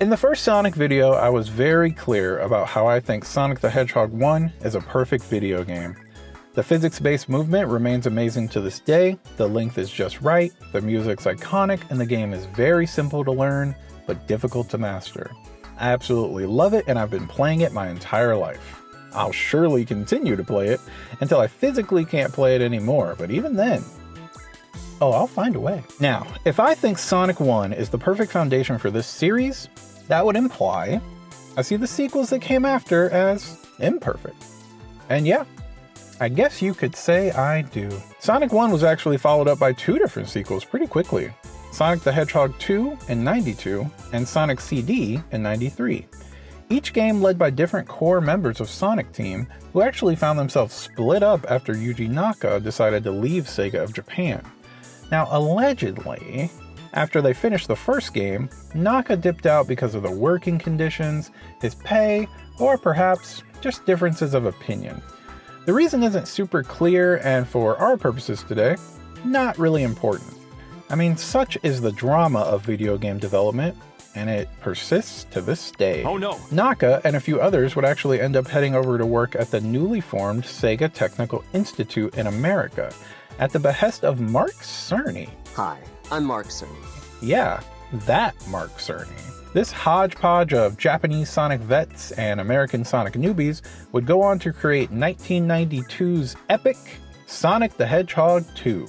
In the first Sonic video, I was very clear about how I think Sonic the Hedgehog 1 is a perfect video game. The physics-based movement remains amazing to this day, the length is just right, the music's iconic, and the game is very simple to learn, but difficult to master. I absolutely love it, and I've been playing it my entire life. I'll surely continue to play it until I physically can't play it anymore, but even then, I'll find a way. Now, if I think Sonic 1 is the perfect foundation for this series, that would imply I see the sequels that came after as imperfect. And yeah, I guess you could say I do. Sonic 1 was actually followed up by 2 different sequels pretty quickly. Sonic the Hedgehog 2 in '92 and Sonic CD in '93. Each game led by different core members of Sonic Team who actually found themselves split up after Yuji Naka decided to leave Sega of Japan. Now allegedly, after they finished the first game, Naka dipped out because of the working conditions, his pay, or perhaps just differences of opinion. The reason isn't super clear, and for our purposes today, not really important. I mean, such is the drama of video game development, and it persists to this day. Oh no! Naka and a few others would actually end up heading over to work at the newly formed Sega Technical Institute in America, at the behest of Mark Cerny. Hi, I'm Mark Cerny. Yeah, that Mark Cerny. This hodgepodge of Japanese Sonic vets and American Sonic newbies would go on to create 1992's epic Sonic the Hedgehog 2,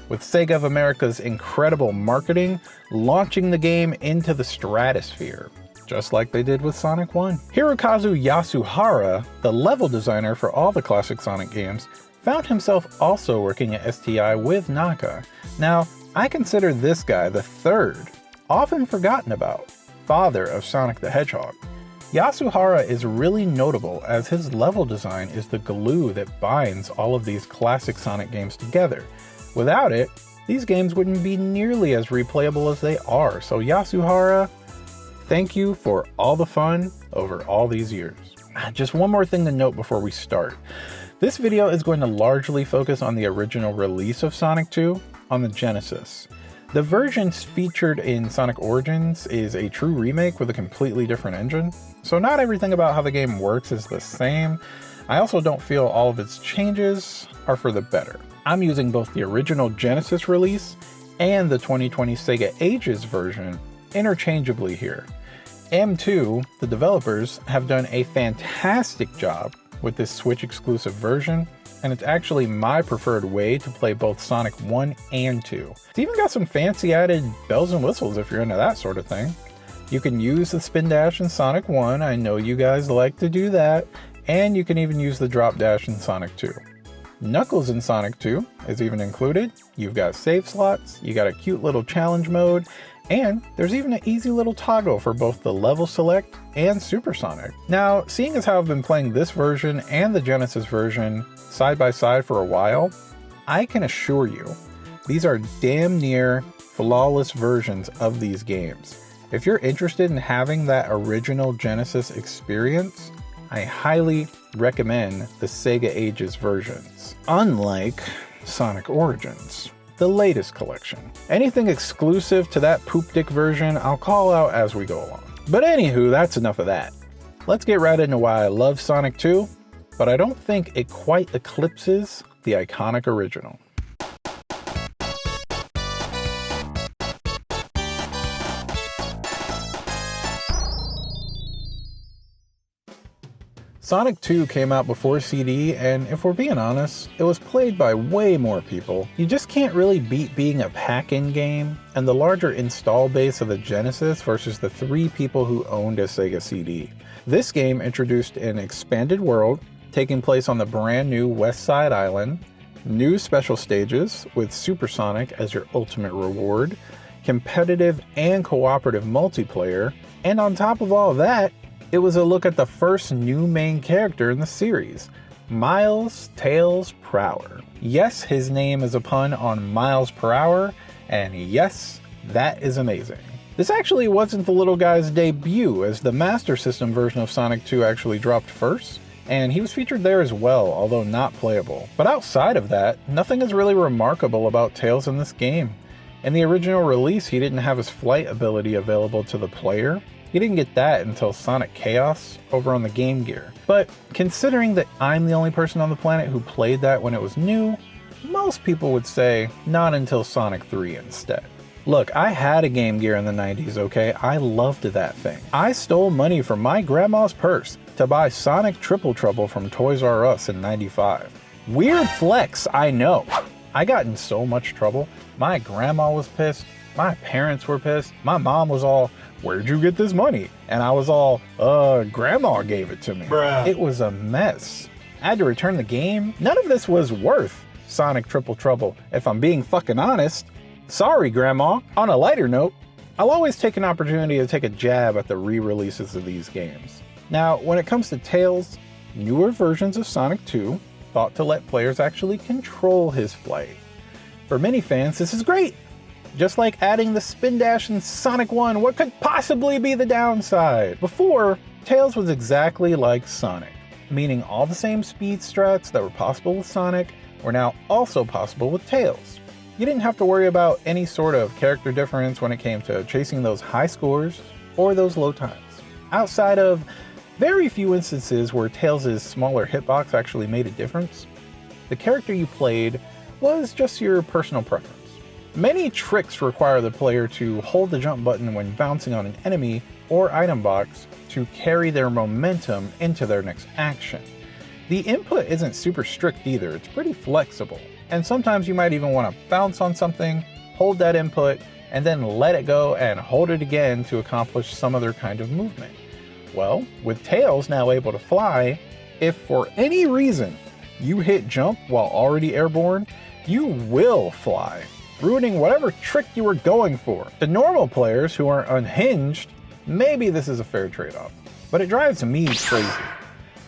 with Sega of America's incredible marketing launching the game into the stratosphere, just like they did with Sonic 1. Hirokazu Yasuhara, the level designer for all the classic Sonic games, found himself also working at STI with Naka. Now, I consider this guy the third, often forgotten about, father of Sonic the Hedgehog. Yasuhara is really notable as his level design is the glue that binds all of these classic Sonic games together. Without it, these games wouldn't be nearly as replayable as they are, so Yasuhara, thank you for all the fun over all these years. Just one more thing to note before we start. This video is going to largely focus on the original release of Sonic 2 on the Genesis. The versions featured in Sonic Origins is a true remake with a completely different engine, so not everything about how the game works is the same. I also don't feel all of its changes are for the better. I'm using both the original Genesis release and the 2020 Sega Ages version interchangeably here. M2, the developers, have done a fantastic job with this Switch exclusive version, and it's actually my preferred way to play both Sonic 1 and 2. It's even got some fancy added bells and whistles if you're into that sort of thing. You can use the spin dash in Sonic 1, I know you guys like to do that, and you can even use the drop dash in Sonic 2. Knuckles in Sonic 2 is even included. You've got save slots, you got a cute little challenge mode, and there's even an easy little toggle for both the level select and Supersonic. Now, seeing as how I've been playing this version and the Genesis version side by side for a while, I can assure you, these are damn near flawless versions of these games. If you're interested in having that original Genesis experience, I highly recommend the Sega Ages versions, unlike Sonic Origins, the latest collection. Anything exclusive to that poop dick version, I'll call out as we go along. But anywho, that's enough of that. Let's get right into why I love Sonic 2, but I don't think it quite eclipses the iconic original. Sonic 2 came out before CD, and if we're being honest, it was played by way more people. You just can't really beat being a pack-in game, and the larger install base of the Genesis versus the 3 people who owned a Sega CD. This game introduced an expanded world, taking place on the brand new West Side Island, new special stages with Supersonic as your ultimate reward, competitive and cooperative multiplayer, and on top of all that, it was a look at the first new main character in the series, Miles Tails Prower. Yes, his name is a pun on miles per hour, and yes, that is amazing. This actually wasn't the little guy's debut, as the Master System version of Sonic 2 actually dropped first, and he was featured there as well, although not playable. But outside of that, nothing is really remarkable about Tails in this game. In the original release, he didn't have his flight ability available to the player, You didn't get that until Sonic Chaos over on the Game Gear. But considering that I'm the only person on the planet who played that when it was new, most people would say not until Sonic 3 instead. Look, I had a Game Gear in the 90s, okay? I loved that thing. I stole money from my grandma's purse to buy Sonic Triple Trouble from Toys R Us in 95. Weird flex, I know. I got in so much trouble. My grandma was pissed. My parents were pissed. My mom was all, "Where'd you get this money?" And I was all, grandma gave it to me. Bruh. It was a mess. I had to return the game. None of this was worth Sonic Triple Trouble, if I'm being fucking honest. Sorry, Grandma. On a lighter note, I'll always take an opportunity to take a jab at the re-releases of these games. Now, when it comes to Tails, newer versions of Sonic 2 thought to let players actually control his flight. For many fans, this is great. Just like adding the spin dash in Sonic 1, what could possibly be the downside? Before, Tails was exactly like Sonic, meaning all the same speed strats that were possible with Sonic were now also possible with Tails. You didn't have to worry about any sort of character difference when it came to chasing those high scores or those low times. Outside of very few instances where Tails' smaller hitbox actually made a difference, the character you played was just your personal preference. Many tricks require the player to hold the jump button when bouncing on an enemy or item box to carry their momentum into their next action. The input isn't super strict either, it's pretty flexible. And sometimes you might even want to bounce on something, hold that input, and then let it go and hold it again to accomplish some other kind of movement. Well, with Tails now able to fly, if for any reason you hit jump while already airborne, you will fly, ruining whatever trick you were going for. To normal players who are unhinged, maybe this is a fair trade-off, but it drives me crazy.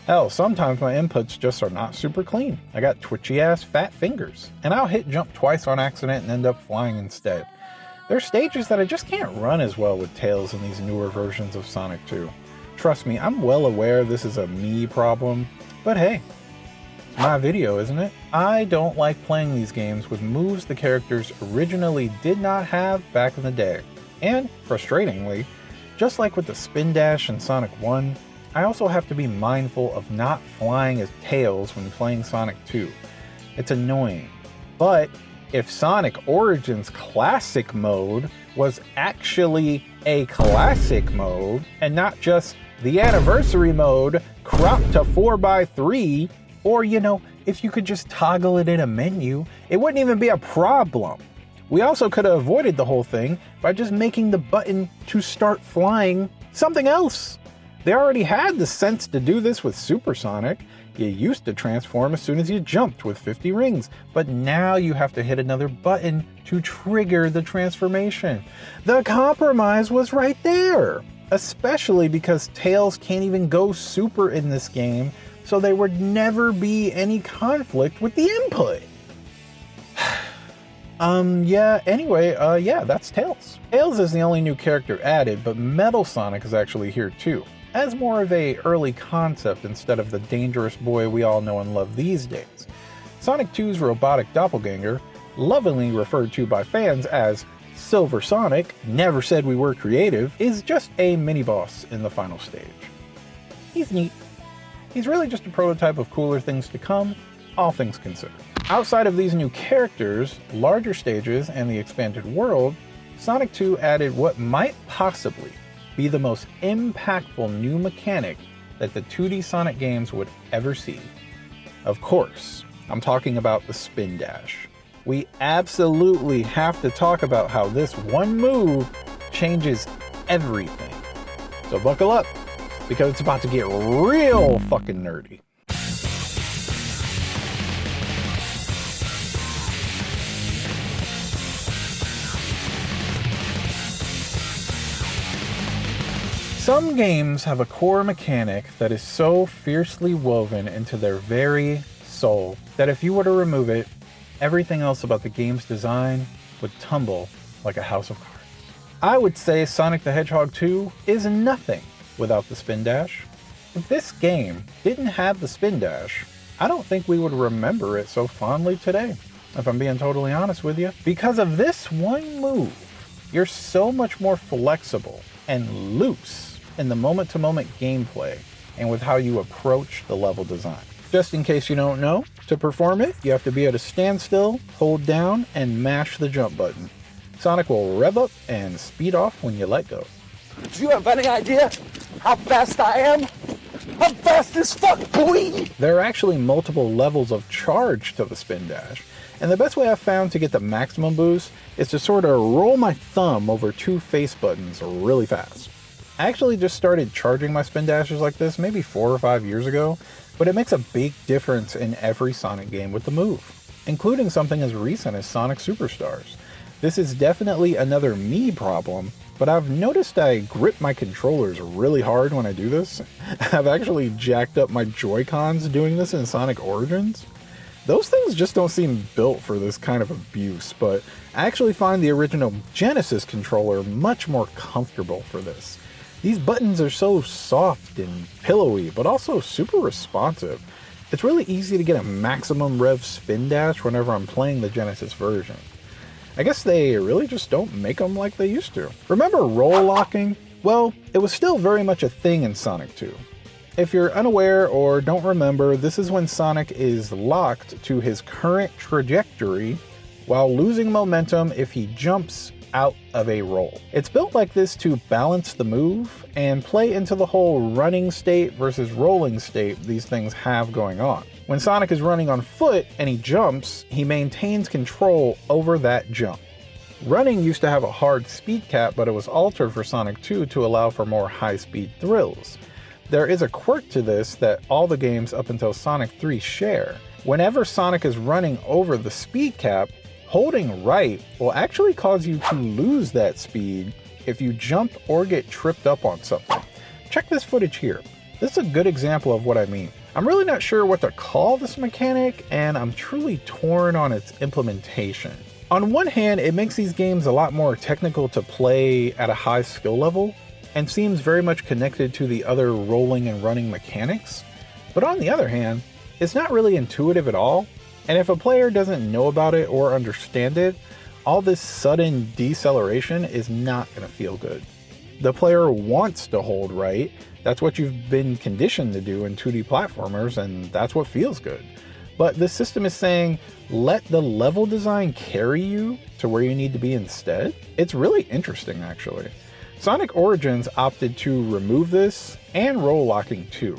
Hell, sometimes my inputs just are not super clean. I got twitchy ass fat fingers, and I'll hit jump twice on accident and end up flying instead. There's stages that I just can't run as well with Tails in these newer versions of Sonic 2. Trust me, I'm well aware this is a me problem, but hey, it's my video, isn't it? I don't like playing these games with moves the characters originally did not have back in the day. And, frustratingly, just like with the spin dash in Sonic 1, I also have to be mindful of not flying as Tails when playing Sonic 2. It's annoying. But if Sonic Origins Classic mode was actually a classic mode and not just the anniversary mode cropped to 4x3, or if you could just toggle it in a menu, it wouldn't even be a problem. We also could have avoided the whole thing by just making the button to start flying something else. They already had the sense to do this with Supersonic. You used to transform as soon as you jumped with 50 rings, but now you have to hit another button to trigger the transformation. The compromise was right there, especially because Tails can't even go super in this game, so there would never be any conflict with the input. That's Tails. Tails is the only new character added, but Metal Sonic is actually here too, as more of a early concept instead of the dangerous boy we all know and love these days. Sonic 2's robotic doppelganger, lovingly referred to by fans as Silver Sonic, never said we were creative, is just a mini-boss in the final stage. He's neat. He's really just a prototype of cooler things to come, all things considered. Outside of these new characters, larger stages, and the expanded world, Sonic 2 added what might possibly be the most impactful new mechanic that the 2D Sonic games would ever see. Of course, I'm talking about the spin dash. We absolutely have to talk about how this one move changes everything. So buckle up, because it's about to get real fucking nerdy. Some games have a core mechanic that is so fiercely woven into their very soul that if you were to remove it, everything else about the game's design would tumble like a house of cards. I would say Sonic the Hedgehog 2 is nothing without the spin dash. If this game didn't have the spin dash, I don't think we would remember it so fondly today, if I'm being totally honest with you. Because of this one move, you're so much more flexible and loose in the moment-to-moment gameplay and with how you approach the level design. Just in case you don't know, to perform it, you have to be able to stand still, hold down, and mash the jump button. Sonic will rev up and speed off when you let go. Do you have any idea how fast I am? I'm fast as fuck, boy! There are actually multiple levels of charge to the spin dash, and the best way I've found to get the maximum boost is to sort of roll my thumb over 2 face buttons really fast. I actually just started charging my spin dashes like this maybe 4 or 5 years ago, but it makes a big difference in every Sonic game with the move, including something as recent as Sonic Superstars. This is definitely another me problem, but I've noticed I grip my controllers really hard when I do this. I've actually jacked up my Joy-Cons doing this in Sonic Origins. Those things just don't seem built for this kind of abuse, but I actually find the original Genesis controller much more comfortable for this. These buttons are so soft and pillowy, but also super responsive. It's really easy to get a maximum rev spin dash whenever I'm playing the Genesis version. I guess they really just don't make them like they used to. Remember roll locking? Well, it was still very much a thing in Sonic 2. If you're unaware or don't remember, this is when Sonic is locked to his current trajectory while losing momentum if he jumps out of a roll. It's built like this to balance the move and play into the whole running state versus rolling state these things have going on. When Sonic is running on foot and he jumps, he maintains control over that jump. Running used to have a hard speed cap, but it was altered for Sonic 2 to allow for more high-speed thrills. There is a quirk to this that all the games up until Sonic 3 share. Whenever Sonic is running over the speed cap, holding right will actually cause you to lose that speed if you jump or get tripped up on something. Check this footage here. This is a good example of what I mean. I'm really not sure what to call this mechanic, and I'm truly torn on its implementation. On one hand, it makes these games a lot more technical to play at a high skill level, and seems very much connected to the other rolling and running mechanics. But on the other hand, it's not really intuitive at all, and if a player doesn't know about it or understand it, all this sudden deceleration is not going to feel good. The player wants to hold right. That's what you've been conditioned to do in 2D platformers, and that's what feels good. But this system is saying, let the level design carry you to where you need to be instead. It's really interesting, actually. Sonic Origins opted to remove this, and roll locking too.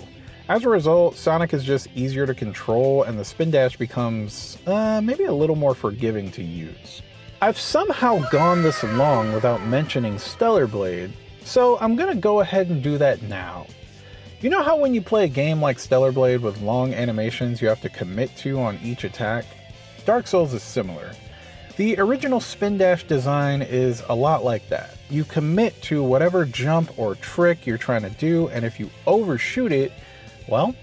As a result, Sonic is just easier to control, and the spin dash becomes maybe a little more forgiving to use. I've somehow gone this long without mentioning Stellar Blade, so I'm gonna go ahead and do that now. You know how when you play a game like Stellar Blade with long animations you have to commit to on each attack? Dark Souls is similar. The original spin dash design is a lot like that. You commit to whatever jump or trick you're trying to do, and if you overshoot it, well,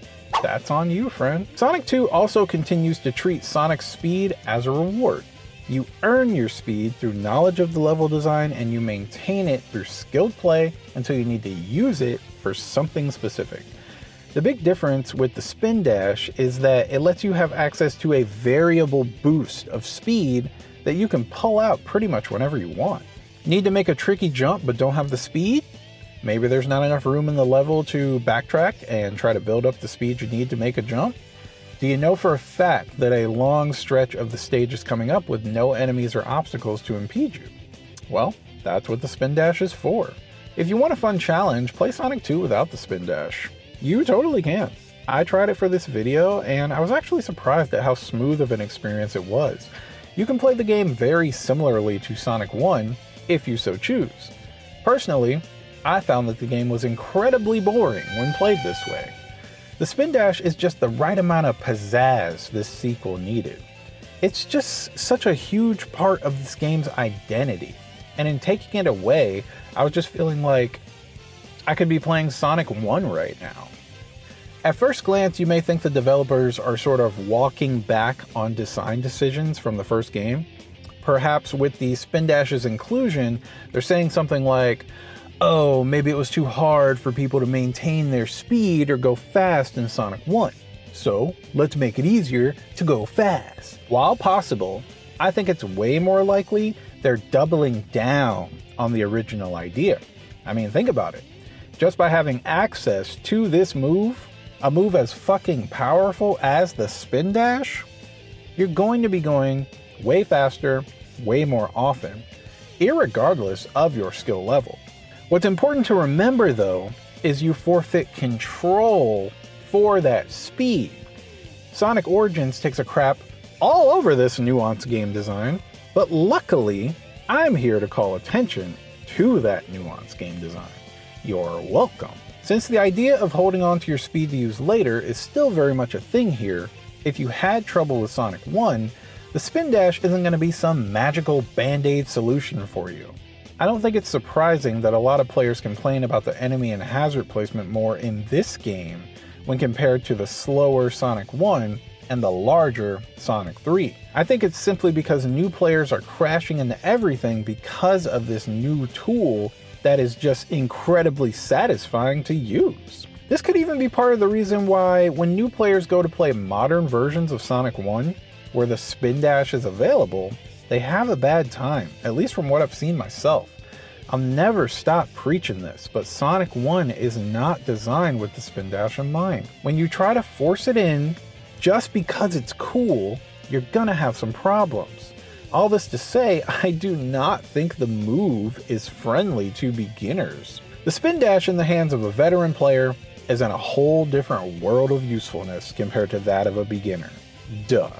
that's on you, friend. Sonic 2 also continues to treat Sonic's speed as a reward. You earn your speed through knowledge of the level design, and you maintain it through skilled play until you need to use it for something specific. The big difference with the spin dash is that it lets you have access to a variable boost of speed that you can pull out pretty much whenever you want. Need to make a tricky jump but don't have the speed? Maybe there's not enough room in the level to backtrack and try to build up the speed you need to make a jump? Do you know for a fact that a long stretch of the stage is coming up with no enemies or obstacles to impede you? Well, that's what the spin dash is for. If you want a fun challenge, play Sonic 2 without the spin dash. You totally can. I tried it for this video, and I was actually surprised at how smooth of an experience it was. You can play the game very similarly to Sonic 1, if you so choose. Personally, I found that the game was incredibly boring when played this way. The spin dash is just the right amount of pizzazz this sequel needed. It's just such a huge part of this game's identity, and in taking it away, I was just feeling like I could be playing Sonic 1 right now. At first glance, you may think the developers are sort of walking back on design decisions from the first game. Perhaps with the spin dash's inclusion, they're saying something like, oh, maybe it was too hard for people to maintain their speed or go fast in Sonic 1. So let's make it easier to go fast. While possible, I think it's way more likely they're doubling down on the original idea. I mean, think about it. just by having access to this move, a move as fucking powerful as the spin dash, you're going to be going way faster, way more often, irregardless of your skill level. What's important to remember though, is you forfeit control for that speed. Sonic Origins takes a crap all over this nuanced game design, but luckily, I'm here to call attention to that nuanced game design. You're welcome. Since the idea of holding on to your speed to use later is still very much a thing here, if you had trouble with Sonic 1, the spin dash isn't going to be some magical band-aid solution for you. I don't think it's surprising that a lot of players complain about the enemy and hazard placement more in this game when compared to the slower Sonic 1 and the larger Sonic 3. I think it's simply because new players are crashing into everything because of this new tool that is just incredibly satisfying to use. This could even be part of the reason why when new players go to play modern versions of Sonic 1, where the spin dash is available, they have a bad time, at least from what I've seen myself. I'll never stop preaching this, but Sonic 1 is not designed with the spin dash in mind. When you try to force it in, just because it's cool, you're gonna have some problems. All this to say, I do not think the move is friendly to beginners. The spin dash in the hands of a veteran player is in a whole different world of usefulness compared to that of a beginner. Duh.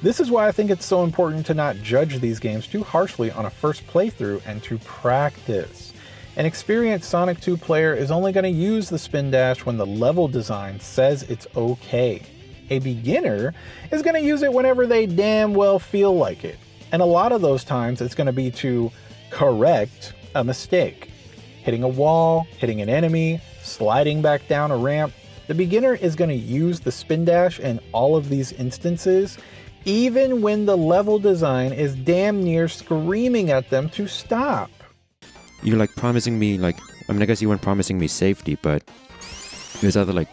This is why I think it's so important to not judge these games too harshly on a first playthrough and to practice. An experienced Sonic 2 player is only going to use the spin dash when the level design says it's okay. A beginner is going to use it whenever they damn well feel like it. And a lot of those times it's going to be to correct a mistake. Hitting a wall, hitting an enemy, sliding back down a ramp. The beginner is going to use the spin dash in all of these instances, even when the level design is damn near screaming at them to stop. You're like promising me, like, I mean, I guess you weren't promising me safety, but it was either like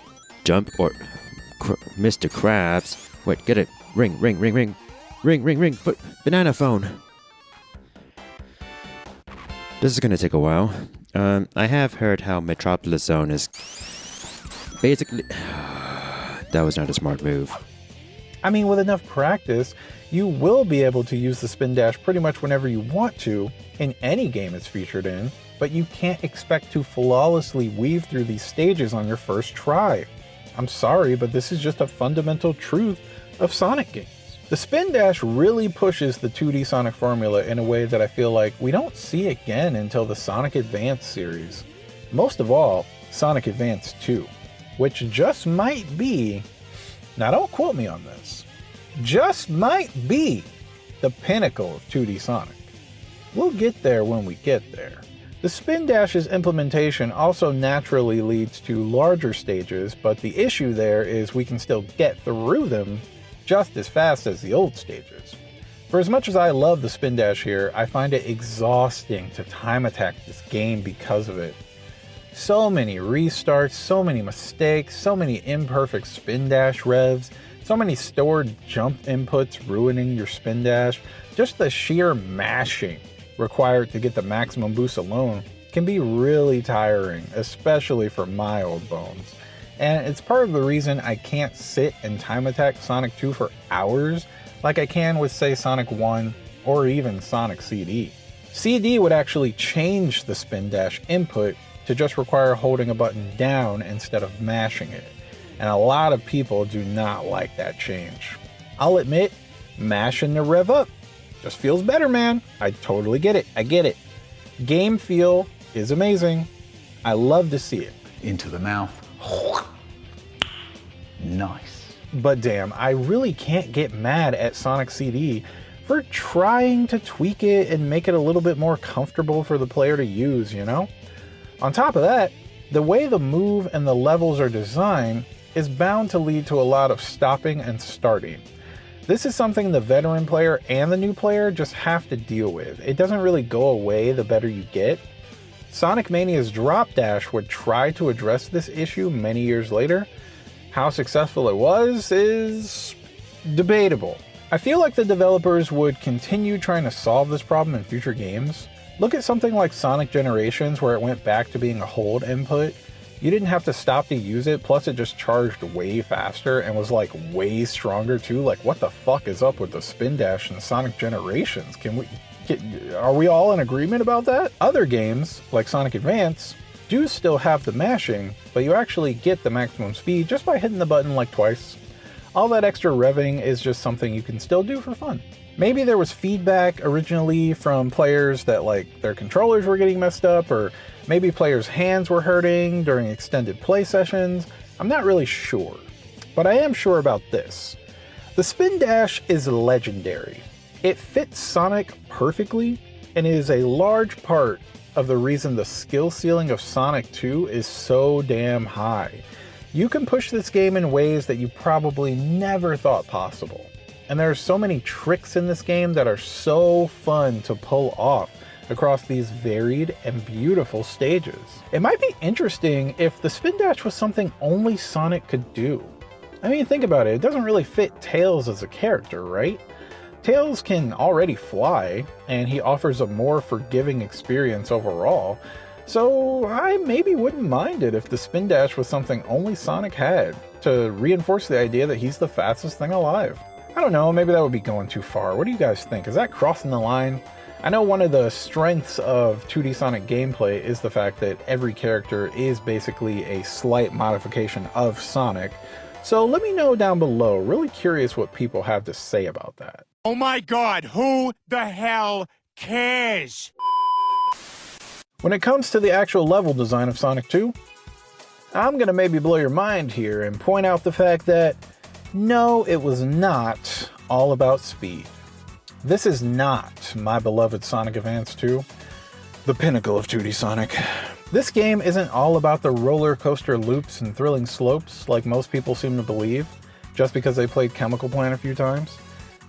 jump or Mr. Krabs. Wait, get it. Ring, ring, ring, ring. Ring, ring, ring. Banana phone. This is gonna take a while. I have heard how Metropolis Zone is basically... That was not a smart move. I mean, with enough practice, you will be able to use the spin dash pretty much whenever you want to in any game it's featured in, but you can't expect to flawlessly weave through these stages on your first try. I'm sorry, but this is just a fundamental truth of Sonic games. The spin dash really pushes the 2D Sonic formula in a way that I feel like we don't see again until the Sonic Advance series. Most of all, Sonic Advance 2, which just might be, now don't quote me on this, just might be the pinnacle of 2D Sonic. We'll get there when we get there. The spin dash's implementation also naturally leads to larger stages, but the issue there is we can still get through them just as fast as the old stages. For as much as I love the spin dash here, I find it exhausting to time attack this game because of it. So many restarts, so many mistakes, so many imperfect spin dash revs, so many stored jump inputs ruining your spin dash. Just the sheer mashing required to get the maximum boost alone can be really tiring, especially for my old bones. And it's part of the reason I can't sit and time attack Sonic 2 for hours like I can with, say, Sonic 1 or even Sonic CD. CD would actually change the spin dash input to just require holding a button down instead of mashing it. And a lot of people do not like that change. I'll admit, mashing the rev up just feels better, man. I totally get it. I get it. Game feel is amazing. I love to see it. Into the mouth. Nice. But damn, I really can't get mad at Sonic CD for trying to tweak it and make it a little bit more comfortable for the player to use, you know? On top of that, the way the move and the levels are designed is bound to lead to a lot of stopping and starting. This is something the veteran player and the new player just have to deal with. It doesn't really go away the better you get. Sonic Mania's Drop Dash would try to address this issue many years later. How successful it was is debatable. I feel like the developers would continue trying to solve this problem in future games. Look at something like Sonic Generations, where it went back to being a hold input, You didn't have to stop to use it, plus it just charged way faster and was like way stronger too. Like, what the fuck is up with the spin dash in Sonic Generations? Are we all in agreement about that? Other games, like Sonic Advance, do still have the mashing, but you actually get the maximum speed just by hitting the button like twice. All that extra revving is just something you can still do for fun. Maybe there was feedback originally from players that like their controllers were getting messed up, or maybe players' hands were hurting during extended play sessions. I'm not really sure, but I am sure about this. The spin dash is legendary. It fits Sonic perfectly and is a large part of the reason the skill ceiling of Sonic 2 is so damn high. You can push this game in ways that you probably never thought possible. And there are so many tricks in this game that are so fun to pull off across these varied and beautiful stages. It might be interesting if the spin dash was something only Sonic could do. I mean, think about it, it doesn't really fit Tails as a character, right? Tails can already fly, and he offers a more forgiving experience overall, so I maybe wouldn't mind it if the spin dash was something only Sonic had, to reinforce the idea that he's the fastest thing alive. I don't know, maybe that would be going too far. What do you guys think? Is that crossing the line? I know one of the strengths of 2D Sonic gameplay is the fact that every character is basically a slight modification of Sonic. So let me know down below. Really curious what people have to say about that. Oh my God, who the hell cares? When it comes to the actual level design of Sonic 2, I'm gonna maybe blow your mind here and point out the fact that no, it was not all about speed. This is not my beloved Sonic Advance 2, the pinnacle of 2D Sonic. This game isn't all about the roller coaster loops and thrilling slopes like most people seem to believe, just because they played Chemical Plant a few times.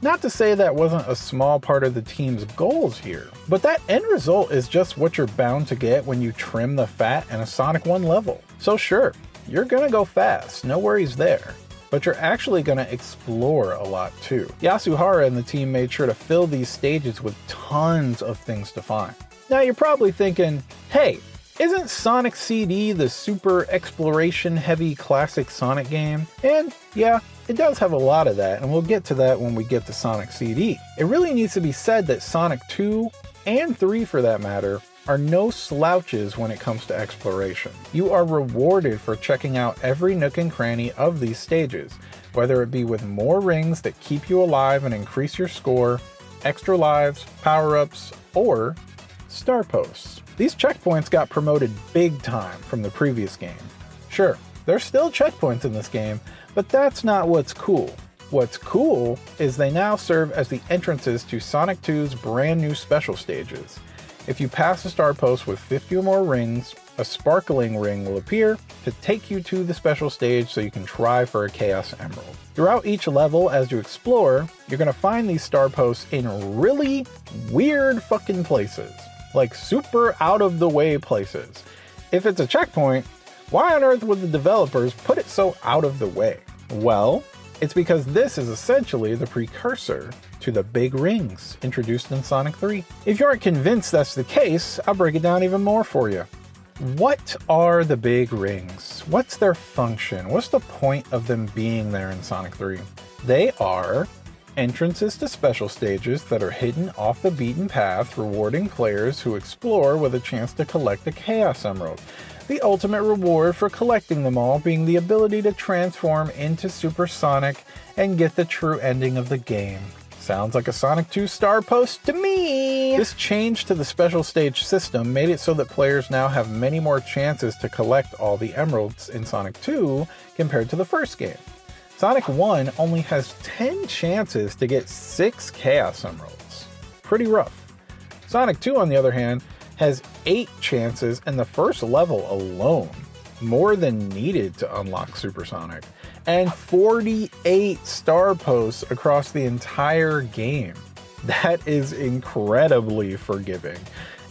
Not to say that wasn't a small part of the team's goals here, but that end result is just what you're bound to get when you trim the fat in a Sonic 1 level. So sure, you're gonna go fast, no worries there. But you're actually going to explore a lot too. Yasuhara and the team made sure to fill these stages with tons of things to find. Now you're probably thinking, hey, isn't Sonic CD the super exploration heavy classic Sonic game? And yeah, it does have a lot of that, and we'll get to that when we get to Sonic CD. It really needs to be said that Sonic 2, and 3 for that matter, are no slouches when it comes to exploration. You are rewarded for checking out every nook and cranny of these stages, whether it be with more rings that keep you alive and increase your score, extra lives, power-ups, or star posts. These checkpoints got promoted big time from the previous game. Sure, there's still checkpoints in this game, but that's not what's cool. What's cool is they now serve as the entrances to Sonic 2's brand new special stages. If you pass a star post with 50 or more rings, a sparkling ring will appear to take you to the special stage so you can try for a Chaos Emerald. Throughout each level, as you explore, you're going to find these star posts in really weird fucking places. Like super out of the way places. If it's a checkpoint, why on earth would the developers put it so out of the way? Well, it's because this is essentially the precursor to the big rings introduced in Sonic 3. If you aren't convinced that's the case, I'll break it down even more for you. What are the big rings? What's their function? What's the point of them being there in Sonic 3? They are entrances to special stages that are hidden off the beaten path, rewarding players who explore with a chance to collect a Chaos Emerald. The ultimate reward for collecting them all being the ability to transform into Super Sonic and get the true ending of the game. Sounds like a Sonic 2 star post to me! This change to the special stage system made it so that players now have many more chances to collect all the emeralds in Sonic 2 compared to the first game. Sonic 1 only has 10 chances to get 6 Chaos Emeralds. Pretty rough. Sonic 2, on the other hand, has 8 chances in the first level alone, more than needed to unlock Super Sonic, and 48 star posts across the entire game. That is incredibly forgiving,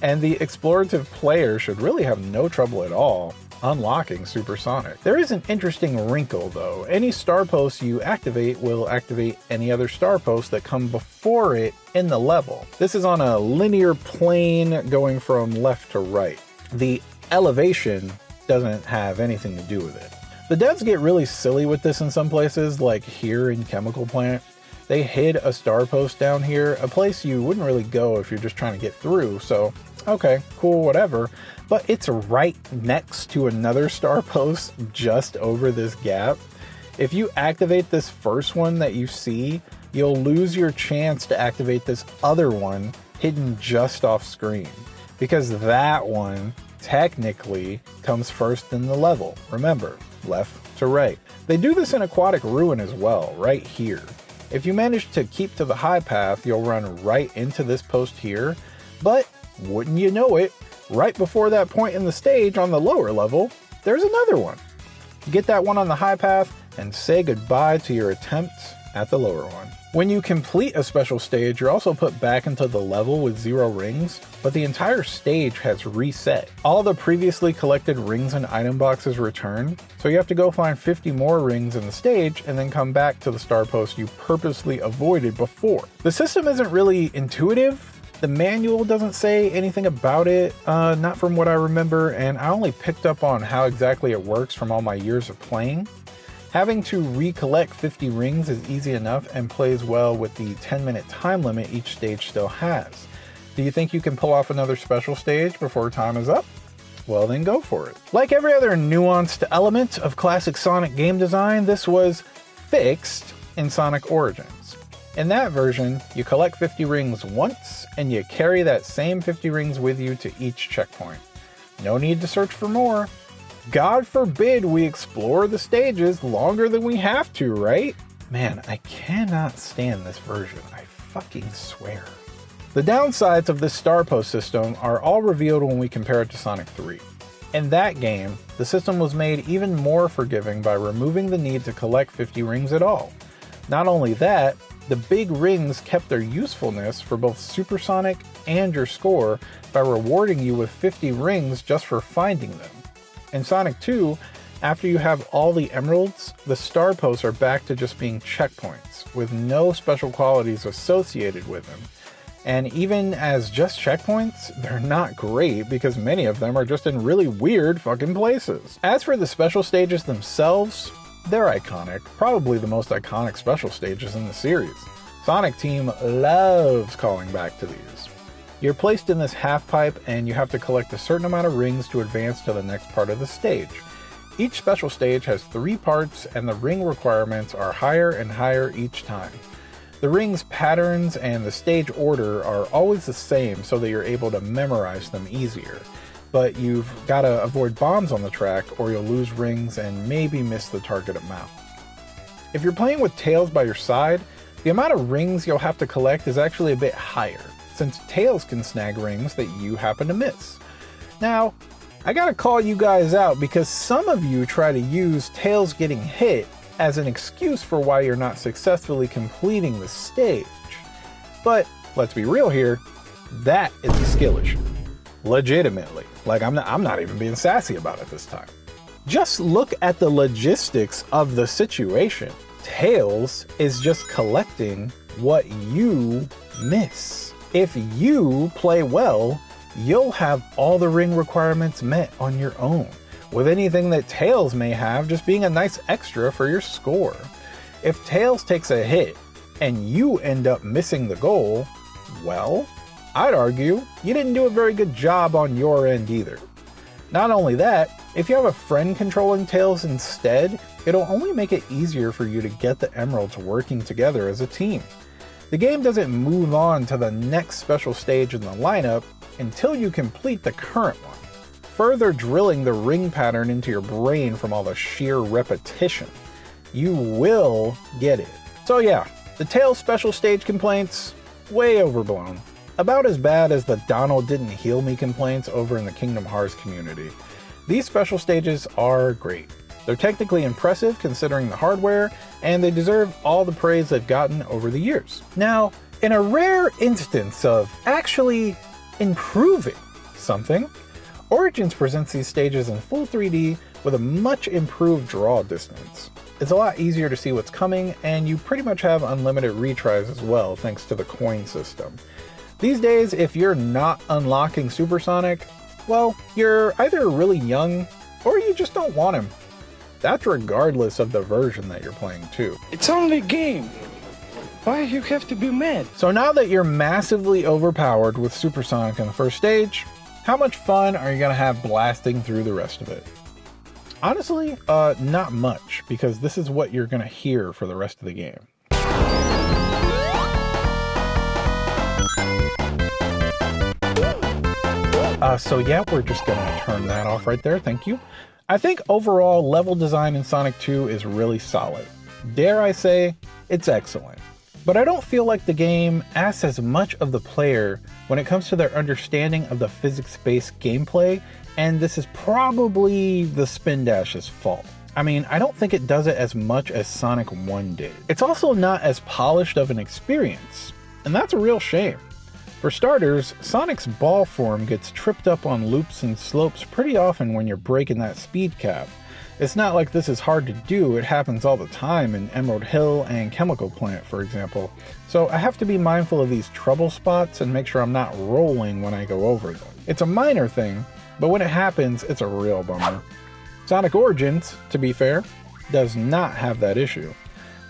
and the explorative player should really have no trouble at all unlocking Super Sonic. There is an interesting wrinkle though. Any star post you activate will activate any other star posts that come before it in the level. This is on a linear plane going from left to right. The elevation doesn't have anything to do with it. The devs get really silly with this in some places, like here in Chemical Plant. They hid a star post down here, a place you wouldn't really go if you're just trying to get through, so okay, cool, whatever. But it's right next to another star post just over this gap. If you activate this first one that you see, you'll lose your chance to activate this other one hidden just off screen, because that one technically comes first in the level. Remember, left to right. They do this in Aquatic Ruin as well, right here. If you manage to keep to the high path, you'll run right into this post here, but wouldn't you know it, right before that point in the stage on the lower level, there's another one. Get that one on the high path and say goodbye to your attempts at the lower one. When you complete a special stage, you're also put back into the level with 0 rings, but the entire stage has reset. All the previously collected rings and item boxes return, so you have to go find 50 more rings in the stage and then come back to the star post you purposely avoided before. The system isn't really intuitive. The manual doesn't say anything about it, not from what I remember, and I only picked up on how exactly it works from all my years of playing. Having to recollect 50 rings is easy enough and plays well with the 10-minute time limit each stage still has. Do you think you can pull off another special stage before time is up? Well then go for it. Like every other nuanced element of classic Sonic game design, this was fixed in Sonic Origins. In that version, you collect 50 rings once and you carry that same 50 rings with you to each checkpoint. No need to search for more. God forbid we explore the stages longer than we have to, right? Man, I cannot stand this version, I fucking swear. The downsides of this star post system are all revealed when we compare it to Sonic 3. In that game, the system was made even more forgiving by removing the need to collect 50 rings at all. Not only that, the big rings kept their usefulness for both Supersonic and your score by rewarding you with 50 rings just for finding them. In Sonic 2, after you have all the emeralds, the star posts are back to just being checkpoints, with no special qualities associated with them. And even as just checkpoints, they're not great because many of them are just in really weird fucking places. As for the special stages themselves, they're iconic, probably the most iconic special stages in the series. Sonic Team loves calling back to these. You're placed in this half pipe and you have to collect a certain amount of rings to advance to the next part of the stage. Each special stage has 3 parts and the ring requirements are higher and higher each time. The rings patterns and the stage order are always the same so that you're able to memorize them easier. But you've got to avoid bombs on the track or you'll lose rings and maybe miss the target amount. If you're playing with Tails by your side, the amount of rings you'll have to collect is actually a bit higher, since Tails can snag rings that you happen to miss. Now, I gotta call you guys out because some of you try to use Tails getting hit as an excuse for why you're not successfully completing the stage. But let's be real here, that is a skill issue. Legitimately. Like, I'm not even being sassy about it this time. Just look at the logistics of the situation. Tails is just collecting what you miss. If you play well, you'll have all the ring requirements met on your own, with anything that Tails may have just being a nice extra for your score. If Tails takes a hit and you end up missing the goal, well, I'd argue you didn't do a very good job on your end either. Not only that, if you have a friend controlling Tails instead, it'll only make it easier for you to get the emeralds working together as a team. The game doesn't move on to the next special stage in the lineup until you complete the current one, further drilling the ring pattern into your brain from all the sheer repetition. You will get it. So yeah, the Tails special stage complaints, way overblown. About as bad as the Donald didn't heal me complaints over in the Kingdom Hearts community. These special stages are great. They're technically impressive considering the hardware, and they deserve all the praise they've gotten over the years. Now, in a rare instance of actually improving something, Origins presents these stages in full 3D with a much improved draw distance. It's a lot easier to see what's coming, and you pretty much have unlimited retries as well thanks to the coin system. These days, if you're not unlocking Supersonic, well, you're either really young or you just don't want him. That's regardless of the version that you're playing too. It's only a game. Why you have to be mad? So now that you're massively overpowered with Supersonic in the first stage, how much fun are you gonna have blasting through the rest of it? Honestly, not much, because this is what you're gonna hear for the rest of the game. So yeah, we're just gonna turn that off right there, thank you. I think overall level design in Sonic 2 is really solid. Dare I say, it's excellent. But I don't feel like the game asks as much of the player when it comes to their understanding of the physics-based gameplay, and this is probably the Spin Dash's fault. I mean, I don't think it does it as much as Sonic 1 did. It's also not as polished of an experience, and that's a real shame. For starters, Sonic's ball form gets tripped up on loops and slopes pretty often when you're breaking that speed cap. It's not like this is hard to do, it happens all the time in Emerald Hill and Chemical Plant, for example. So I have to be mindful of these trouble spots and make sure I'm not rolling when I go over them. It's a minor thing, but when it happens, it's a real bummer. Sonic Origins, to be fair, does not have that issue.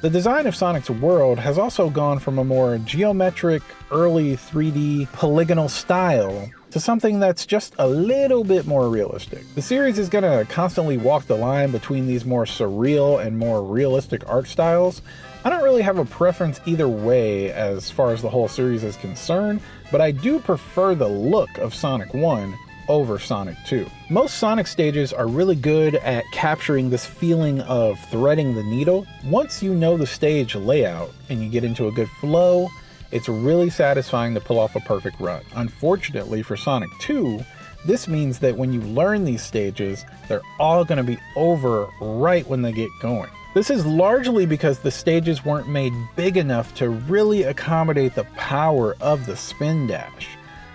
The design of Sonic's world has also gone from a more geometric, early 3D polygonal style to something that's just a little bit more realistic. The series is going to constantly walk the line between these more surreal and more realistic art styles. I don't really have a preference either way as far as the whole series is concerned, but I do prefer the look of Sonic 1 over Sonic 2. Most Sonic stages are really good at capturing this feeling of threading the needle. Once you know the stage layout and you get into a good flow, it's really satisfying to pull off a perfect run. Unfortunately for Sonic 2, this means that when you learn these stages, they're all going to be over right when they get going. This is largely because the stages weren't made big enough to really accommodate the power of the Spin Dash.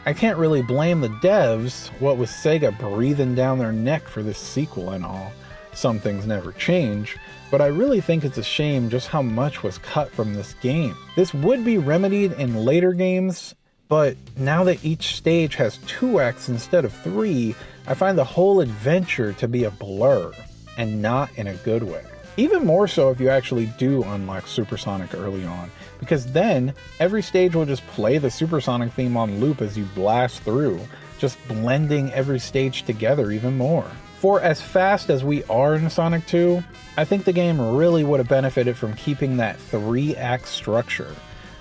I can't really blame the devs, what with Sega breathing down their neck for this sequel and all. Some things never change, but I really think it's a shame just how much was cut from this game. This would be remedied in later games, but now that each stage has 2 acts instead of 3, I find the whole adventure to be a blur, and not in a good way. Even more so if you actually do unlock Supersonic early on, because then every stage will just play the Supersonic theme on loop as you blast through, just blending every stage together even more. For as fast as we are in Sonic 2, I think the game really would have benefited from keeping that 3-act structure.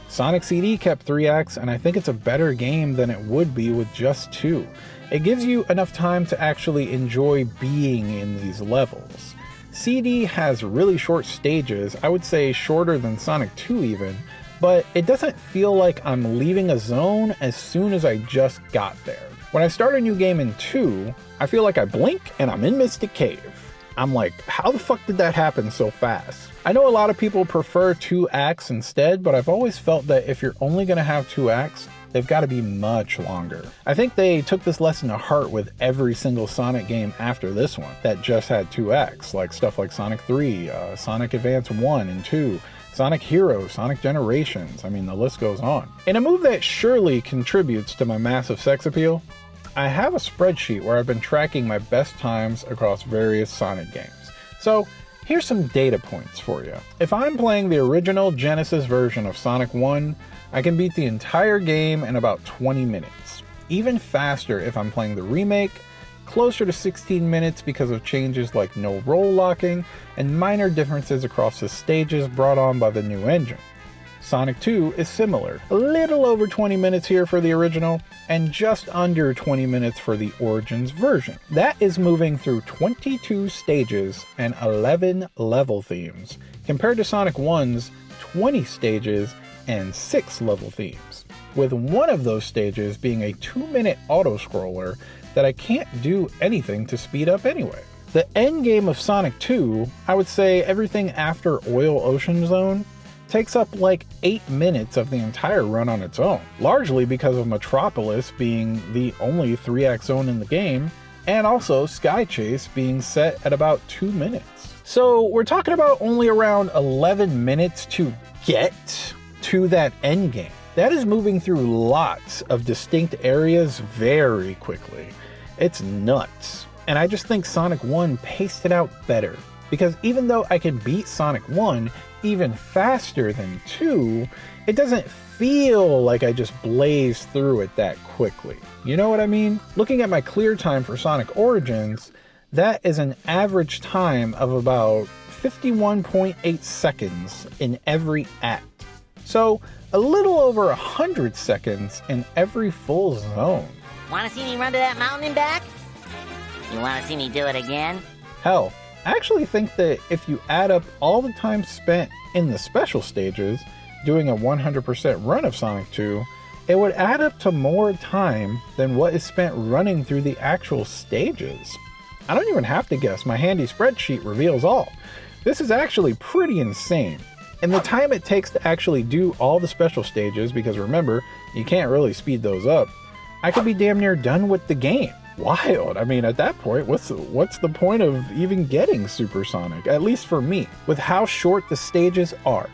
Sonic CD kept 3 acts, and I think it's a better game than it would be with just 2. It gives you enough time to actually enjoy being in these levels. CD has really short stages, I would say shorter than Sonic 2 even, but it doesn't feel like I'm leaving a zone as soon as I just got there. When I start a new game in 2, I feel like I blink and I'm in Mystic Cave. I'm like, how the fuck did that happen so fast? I know a lot of people prefer 2 acts instead, but I've always felt that if you're only going to have 2 acts, they've got to be much longer. I think they took this lesson to heart with every single Sonic game after this one that just had 2 acts, like stuff like Sonic 3, Sonic Advance 1 and 2, Sonic Heroes, Sonic Generations, I mean the list goes on. In a move that surely contributes to my massive sex appeal, I have a spreadsheet where I've been tracking my best times across various Sonic games. So here's some data points for you. If I'm playing the original Genesis version of Sonic 1, I can beat the entire game in about 20 minutes. Even faster if I'm playing the remake, closer to 16 minutes because of changes like no roll locking and minor differences across the stages brought on by the new engine. Sonic 2 is similar, a little over 20 minutes here for the original, and just under 20 minutes for the Origins version. That is moving through 22 stages and 11 level themes, compared to Sonic 1's 20 stages and 6 level themes, with one of those stages being a 2-minute auto-scroller that I can't do anything to speed up anyway. The endgame of Sonic 2, I would say everything after Oil Ocean Zone, takes up like 8 minutes of the entire run on its own, largely because of Metropolis being the only 3-act zone in the game, and also Sky Chase being set at about 2 minutes. So we're talking about only around 11 minutes to get to that endgame. That is moving through lots of distinct areas very quickly. It's nuts. And I just think Sonic 1 paced it out better. Because even though I can beat Sonic 1 even faster than 2, it doesn't feel like I just blazed through it that quickly. You know what I mean? Looking at my clear time for Sonic Origins, that is an average time of about 51.8 seconds in every act. So a little over 100 seconds in every full zone. Wanna see me run to that mountain and back? You wanna see me do it again? Hell, I actually think that if you add up all the time spent in the special stages, doing a 100% run of Sonic 2, it would add up to more time than what is spent running through the actual stages. I don't even have to guess, my handy spreadsheet reveals all. This is actually pretty insane. And the time it takes to actually do all the special stages, because remember, you can't really speed those up, I could be damn near done with the game. Wild. I mean, at that point, what's the point of even getting Supersonic? At least for me, with how short the stages are.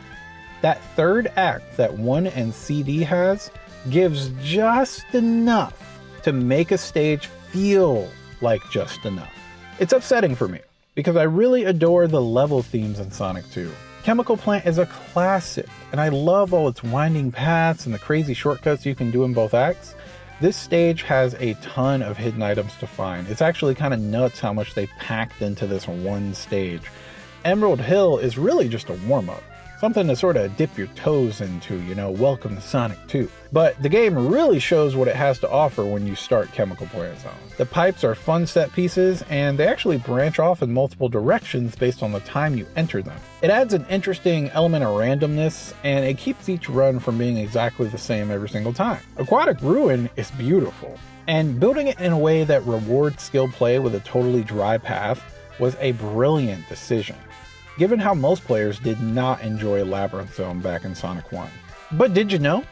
That third act that 1 and CD has gives just enough to make a stage feel like just enough. It's upsetting for me, because I really adore the level themes in Sonic 2. Chemical Plant is a classic, and I love all its winding paths and the crazy shortcuts you can do in both acts. This stage has a ton of hidden items to find. It's actually kind of nuts how much they packed into this one stage. Emerald Hill is really just a warm-up. Something to sort of dip your toes into, you know, welcome to Sonic 2. But the game really shows what it has to offer when you start Chemical Plant Zone. The pipes are fun set pieces, and they actually branch off in multiple directions based on the time you enter them. It adds an interesting element of randomness, and it keeps each run from being exactly the same every single time. Aquatic Ruin is beautiful, and building it in a way that rewards skill play with a totally dry path was a brilliant decision, given how most players did not enjoy Labyrinth Zone back in Sonic 1. But did you know?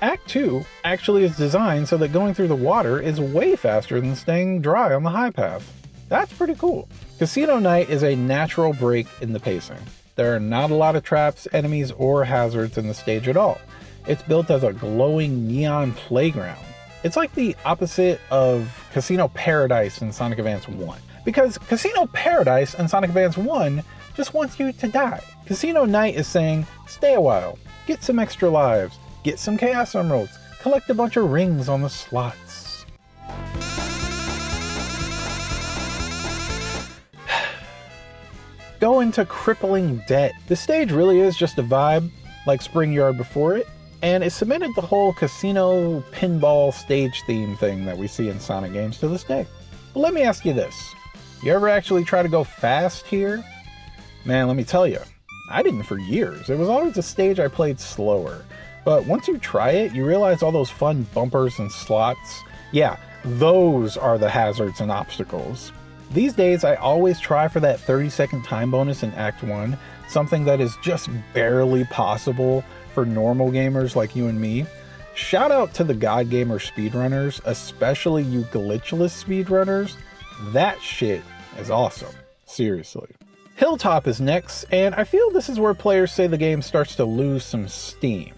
Act 2 actually is designed so that going through the water is way faster than staying dry on the high path. That's pretty cool. Casino Night is a natural break in the pacing. There are not a lot of traps, enemies, or hazards in the stage at all. It's built as a glowing neon playground. It's like the opposite of Casino Paradise in Sonic Advance 1. Because Casino Paradise in Sonic Advance 1 just wants you to die. Casino Night is saying, stay a while, get some extra lives, get some Chaos Emeralds, collect a bunch of rings on the slots. Go into crippling debt. The stage really is just a vibe, like Spring Yard before it, and it cemented the whole casino pinball stage theme thing that we see in Sonic games to this day. But let me ask you this. You ever actually try to go fast here? Man, let me tell you, I didn't for years. It was always a stage I played slower. But once you try it, you realize all those fun bumpers and slots, yeah, those are the hazards and obstacles. These days, I always try for that 30-second time bonus in Act 1, something that is just barely possible for normal gamers like you and me. Shout out to the God Gamer speedrunners, especially you glitchless speedrunners. That shit is awesome. Seriously. Hilltop is next, and I feel this is where players say the game starts to lose some steam.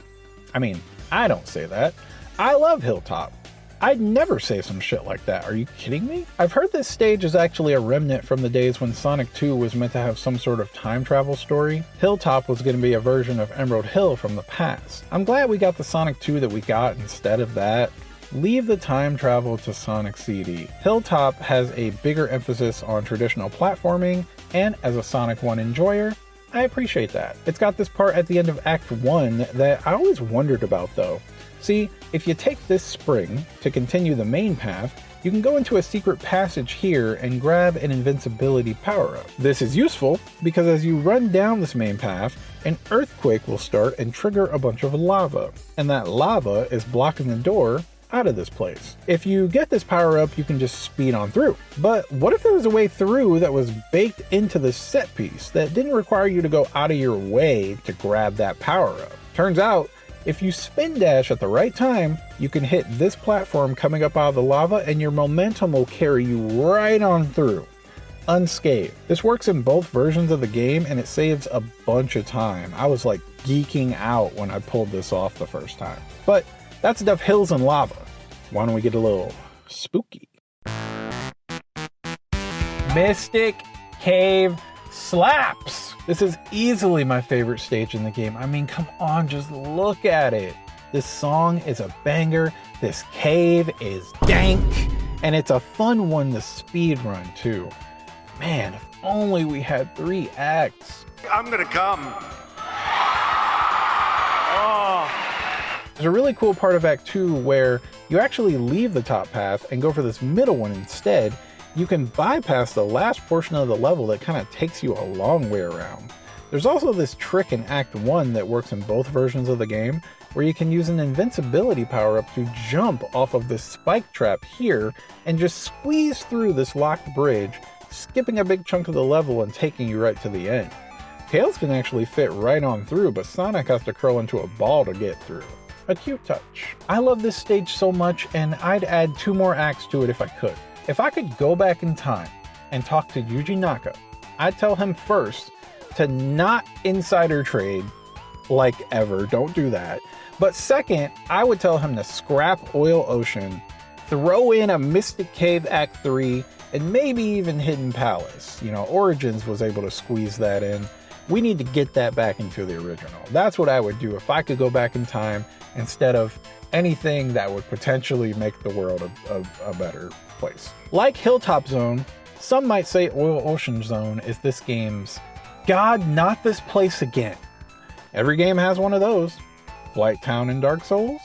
I mean, I don't say that. I love Hilltop. I'd never say some shit like that. Are you kidding me? I've heard this stage is actually a remnant from the days when Sonic 2 was meant to have some sort of time travel story. Hilltop was going to be a version of Emerald Hill from the past. I'm glad we got the Sonic 2 that we got instead of that. Leave the time travel to Sonic CD. Hilltop has a bigger emphasis on traditional platforming, and as a Sonic 1 enjoyer, I appreciate that. It's got this part at the end of Act 1 that I always wondered about though. See, if you take this spring to continue the main path, you can go into a secret passage here and grab an invincibility power-up. This is useful because as you run down this main path, an earthquake will start and trigger a bunch of lava, and that lava is blocking the door out of this place. If you get this power up, you can just speed on through. But what if there was a way through that was baked into the set piece that didn't require you to go out of your way to grab that power up? Turns out, if you spin dash at the right time, you can hit this platform coming up out of the lava and your momentum will carry you right on through, unscathed. This works in both versions of the game and it saves a bunch of time. I was like geeking out when I pulled this off the first time. But that's enough hills and lava. Why don't we get a little spooky? Mystic Cave slaps. This is easily my favorite stage in the game. I mean, come on, just look at it. This song is a banger. This cave is dank. And it's a fun one to speed run too. Man, if only we had 3 acts. I'm gonna come. There's a really cool part of Act 2 where you actually leave the top path and go for this middle one instead. You can bypass the last portion of the level that kind of takes you a long way around. There's also this trick in Act 1 that works in both versions of the game, where you can use an invincibility power-up to jump off of this spike trap here and just squeeze through this locked bridge, skipping a big chunk of the level and taking you right to the end. Tails can actually fit right on through, but Sonic has to curl into a ball to get through. A cute touch. I love this stage so much, and I'd add 2 more acts to it if I could. If I could go back in time and talk to Yuji Naka, I'd tell him first to not insider trade like ever, don't do that. But second, I would tell him to scrap Oil Ocean, throw in a Mystic Cave Act 3, and maybe even Hidden Palace. You know, Origins was able to squeeze that in. We need to get that back into the original. That's what I would do if I could go back in time instead of anything that would potentially make the world a better place. Like Hilltop Zone, some might say Oil Ocean Zone is this game's God, not this place again. Every game has one of those. Blight Town in Dark Souls,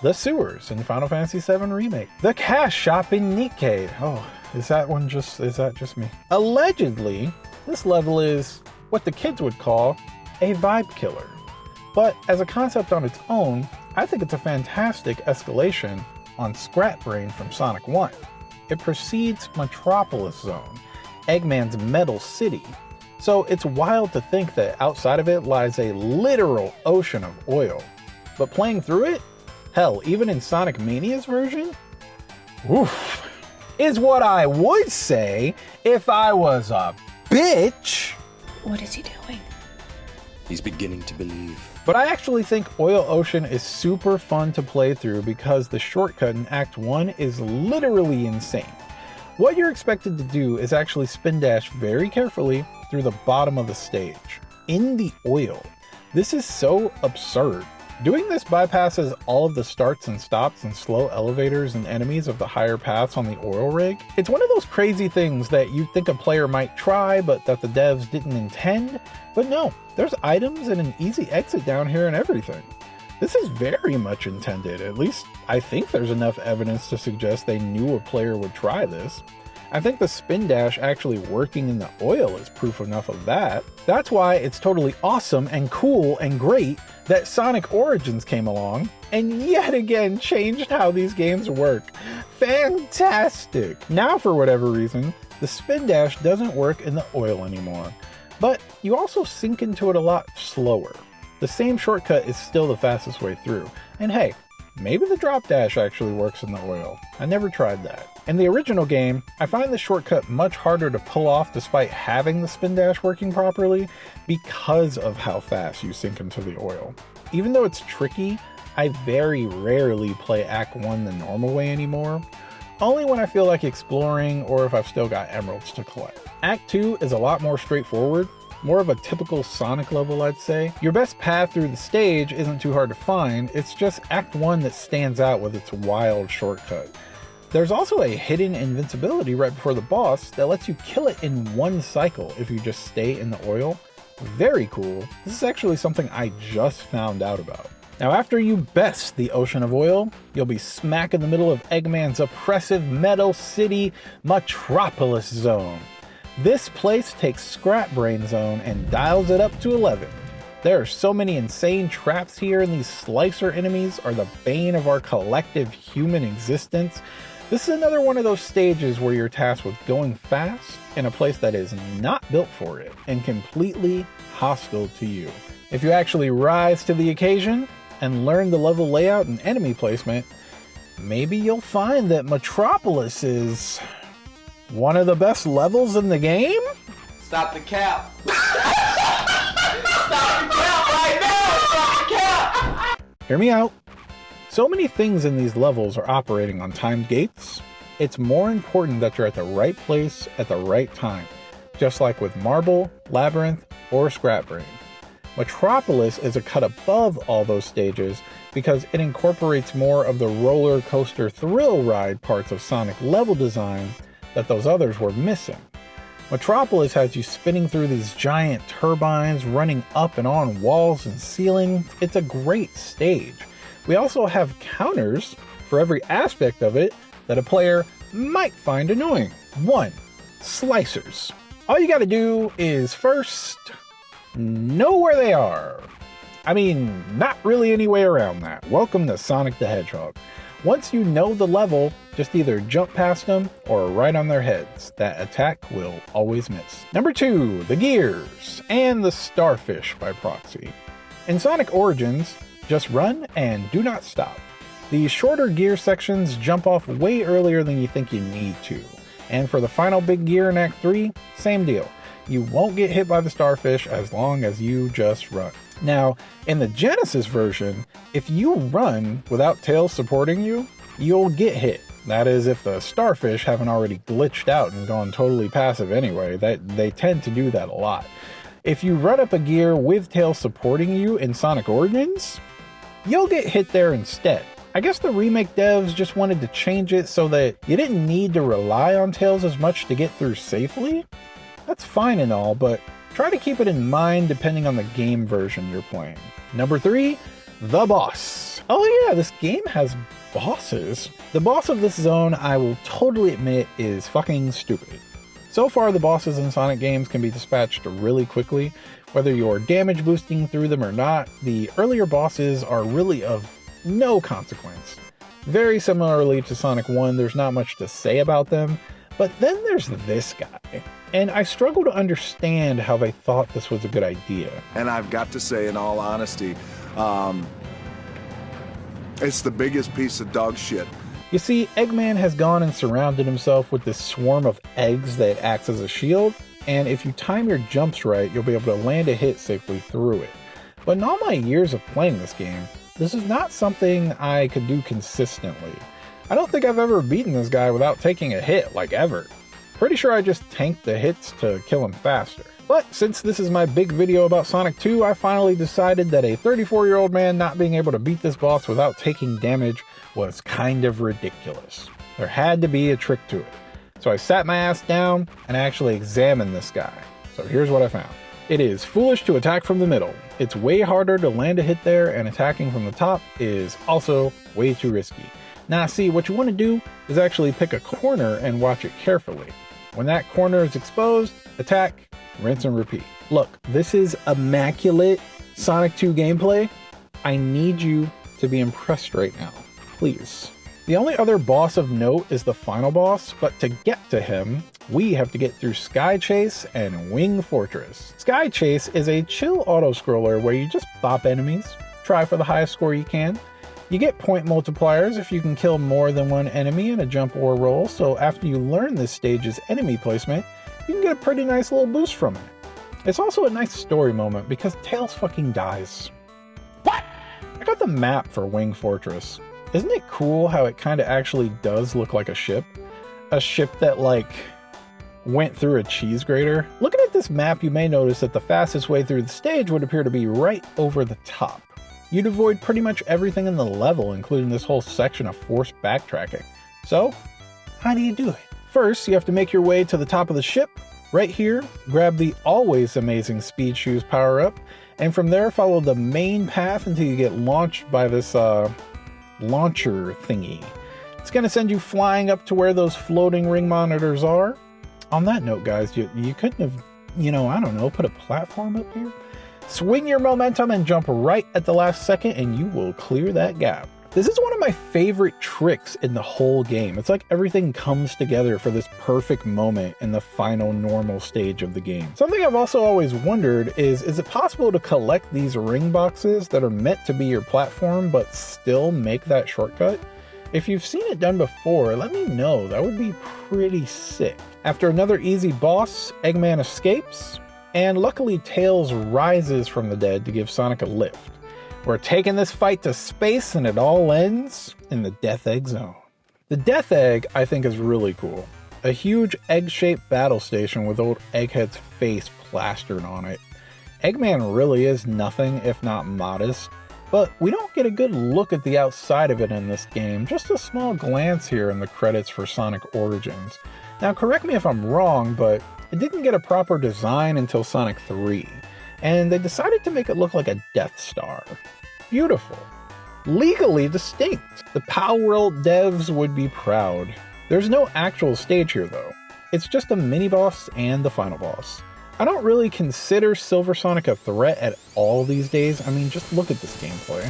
the sewers in Final Fantasy VII Remake, the cash shop in Nikkei. Oh, is that just me? Allegedly, this level is what the kids would call a vibe killer. But as a concept on its own, I think it's a fantastic escalation on Scrap Brain from Sonic 1. It precedes Metropolis Zone, Eggman's Metal City. So it's wild to think that outside of it lies a literal ocean of oil. But playing through it, hell, even in Sonic Mania's version, oof, is what I would say if I was a bitch. What is he doing? He's beginning to believe. But I actually think Oil Ocean is super fun to play through because the shortcut in Act 1 is literally insane. What you're expected to do is actually spin dash very carefully through the bottom of the stage, in the oil. This is so absurd. Doing this bypasses all of the starts and stops and slow elevators and enemies of the higher paths on the oil rig. It's one of those crazy things that you'd think a player might try, but that the devs didn't intend. But no, there's items and an easy exit down here and everything. This is very much intended. At least I think there's enough evidence to suggest they knew a player would try this. I think the spin dash actually working in the oil is proof enough of that. That's why it's totally awesome and cool and great that Sonic Origins came along and yet again changed how these games work. Fantastic! Now, for whatever reason, the spin dash doesn't work in the oil anymore, but you also sink into it a lot slower. The same shortcut is still the fastest way through, and hey, maybe the drop dash actually works in the oil. I never tried that. In the original game, I find the shortcut much harder to pull off despite having the spin dash working properly because of how fast you sink into the oil. Even though it's tricky, I very rarely play Act 1 the normal way anymore, only when I feel like exploring or if I've still got emeralds to collect. Act 2 is a lot more straightforward, more of a typical Sonic level, I'd say. Your best path through the stage isn't too hard to find, it's just Act 1 that stands out with its wild shortcut. There's also a hidden invincibility right before the boss that lets you kill it in one cycle if you just stay in the oil. Very cool. This is actually something I just found out about. Now after you best the ocean of oil, you'll be smack in the middle of Eggman's oppressive Metal City Metropolis Zone. This place takes Scrap Brain Zone and dials it up to 11. There are so many insane traps here, and these slicer enemies are the bane of our collective human existence. This is another one of those stages where you're tasked with going fast in a place that is not built for it and completely hostile to you. If you actually rise to the occasion and learn the level layout and enemy placement, maybe you'll find that Metropolis is one of the best levels in the game? Stop the cap. Stop the cap right now. Stop the cap. Hear me out. So many things in these levels are operating on timed gates, it's more important that you're at the right place at the right time, just like with Marble, Labyrinth, or Scrap Brain. Metropolis is a cut above all those stages because it incorporates more of the roller coaster thrill ride parts of Sonic level design that those others were missing. Metropolis has you spinning through these giant turbines, running up and on walls and ceilings. It's a great stage. We also have counters for every aspect of it that a player might find annoying. 1. Slicers. All you gotta do is first know where they are. I mean, not really any way around that. Welcome to Sonic the Hedgehog. Once you know the level, just either jump past them or right on their heads. That attack will always miss. Number 2, the gears and the starfish by proxy. In Sonic Origins, just run and do not stop. These shorter gear sections jump off way earlier than you think you need to. And for the final big gear in Act 3, same deal. You won't get hit by the starfish as long as you just run. Now, in the Genesis version, if you run without Tails supporting you, you'll get hit. That is, if the starfish haven't already glitched out and gone totally passive anyway. They tend to do that a lot. If you run up a gear with Tails supporting you in Sonic Origins, you'll get hit there instead. I guess the remake devs just wanted to change it so that you didn't need to rely on Tails as much to get through safely. That's fine and all, but try to keep it in mind depending on the game version you're playing. Number 3, the boss. Oh yeah, this game has bosses. The boss of this zone, I will totally admit, is fucking stupid. So far, the bosses in Sonic games can be dispatched really quickly. Whether you're damage boosting through them or not, the earlier bosses are really of no consequence. Very similarly to Sonic 1, there's not much to say about them, but then there's this guy. And I struggle to understand how they thought this was a good idea. And I've got to say, in all honesty, it's the biggest piece of dog shit. You see, Eggman has gone and surrounded himself with this swarm of eggs that acts as a shield, and if you time your jumps right, you'll be able to land a hit safely through it. But in all my years of playing this game, this is not something I could do consistently. I don't think I've ever beaten this guy without taking a hit, like ever. Pretty sure I just tanked the hits to kill him faster. But since this is my big video about Sonic 2, I finally decided that a 34-year-old man not being able to beat this boss without taking damage was kind of ridiculous. There had to be a trick to it. So I sat my ass down and actually examined this guy. So here's what I found. It is foolish to attack from the middle. It's way harder to land a hit there, and attacking from the top is also way too risky. Now see, what you want to do is actually pick a corner and watch it carefully. When that corner is exposed, attack, rinse and repeat. Look, this is immaculate Sonic 2 gameplay. I need you to be impressed right now, please. The only other boss of note is the final boss, but to get to him, we have to get through Sky Chase and Wing Fortress. Sky Chase is a chill auto-scroller where you just bop enemies, try for the highest score you can. You get point multipliers if you can kill more than one enemy in a jump or roll, so after you learn this stage's enemy placement, you can get a pretty nice little boost from it. It's also a nice story moment because Tails fucking dies. What? I got the map for Wing Fortress. Isn't it cool how it kind of actually does look like a ship? A ship that, like, went through a cheese grater? Looking at this map, you may notice that the fastest way through the stage would appear to be right over the top. You'd avoid pretty much everything in the level, including this whole section of forced backtracking. So, how do you do it? First, you have to make your way to the top of the ship. Right here, grab the always amazing Speed Shoes power-up, and from there follow the main path until you get launched by this launcher thingy. It's going to send you flying up to where those floating ring monitors are. On that note, guys, you couldn't have, I don't know, put a platform up here? Swing your momentum and jump right at the last second and you will clear that gap. This is one of my favorite tricks in the whole game. It's like everything comes together for this perfect moment in the final normal stage of the game. Something I've also always wondered is it possible to collect these ring boxes that are meant to be your platform but still make that shortcut? If you've seen it done before, let me know. That would be pretty sick. After another easy boss, Eggman escapes, and luckily Tails rises from the dead to give Sonic a lift. We're taking this fight to space and it all ends in the Death Egg Zone. The Death Egg, I think, is really cool. A huge egg-shaped battle station with old Egghead's face plastered on it. Eggman really is nothing if not modest, but we don't get a good look at the outside of it in this game, just a small glance here in the credits for Sonic Origins. Now correct me if I'm wrong, but it didn't get a proper design until Sonic 3, and they decided to make it look like a Death Star. Beautiful. Legally distinct. The Pow World devs would be proud. There's no actual stage here though. It's just a mini-boss and the final boss. I don't really consider Silver Sonic a threat at all these days. I mean, just look at this gameplay.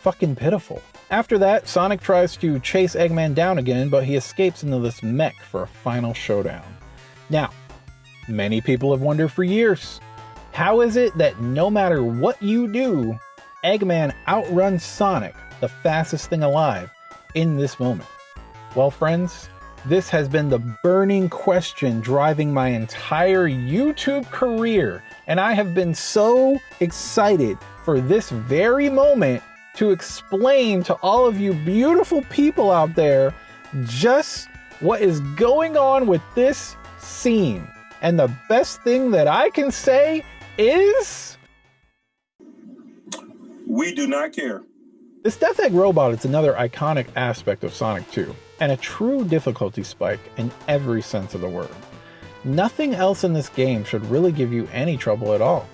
Fucking pitiful. After that, Sonic tries to chase Eggman down again, but he escapes into this mech for a final showdown. Now, many people have wondered for years, how is it that no matter what you do, Eggman outruns Sonic, the fastest thing alive, in this moment? Well, friends, this has been the burning question driving my entire YouTube career, and I have been so excited for this very moment to explain to all of you beautiful people out there just what is going on with this scene. And the best thing that I can say is, we do not care. This Death Egg robot is another iconic aspect of Sonic 2, and a true difficulty spike in every sense of the word. Nothing else in this game should really give you any trouble at all.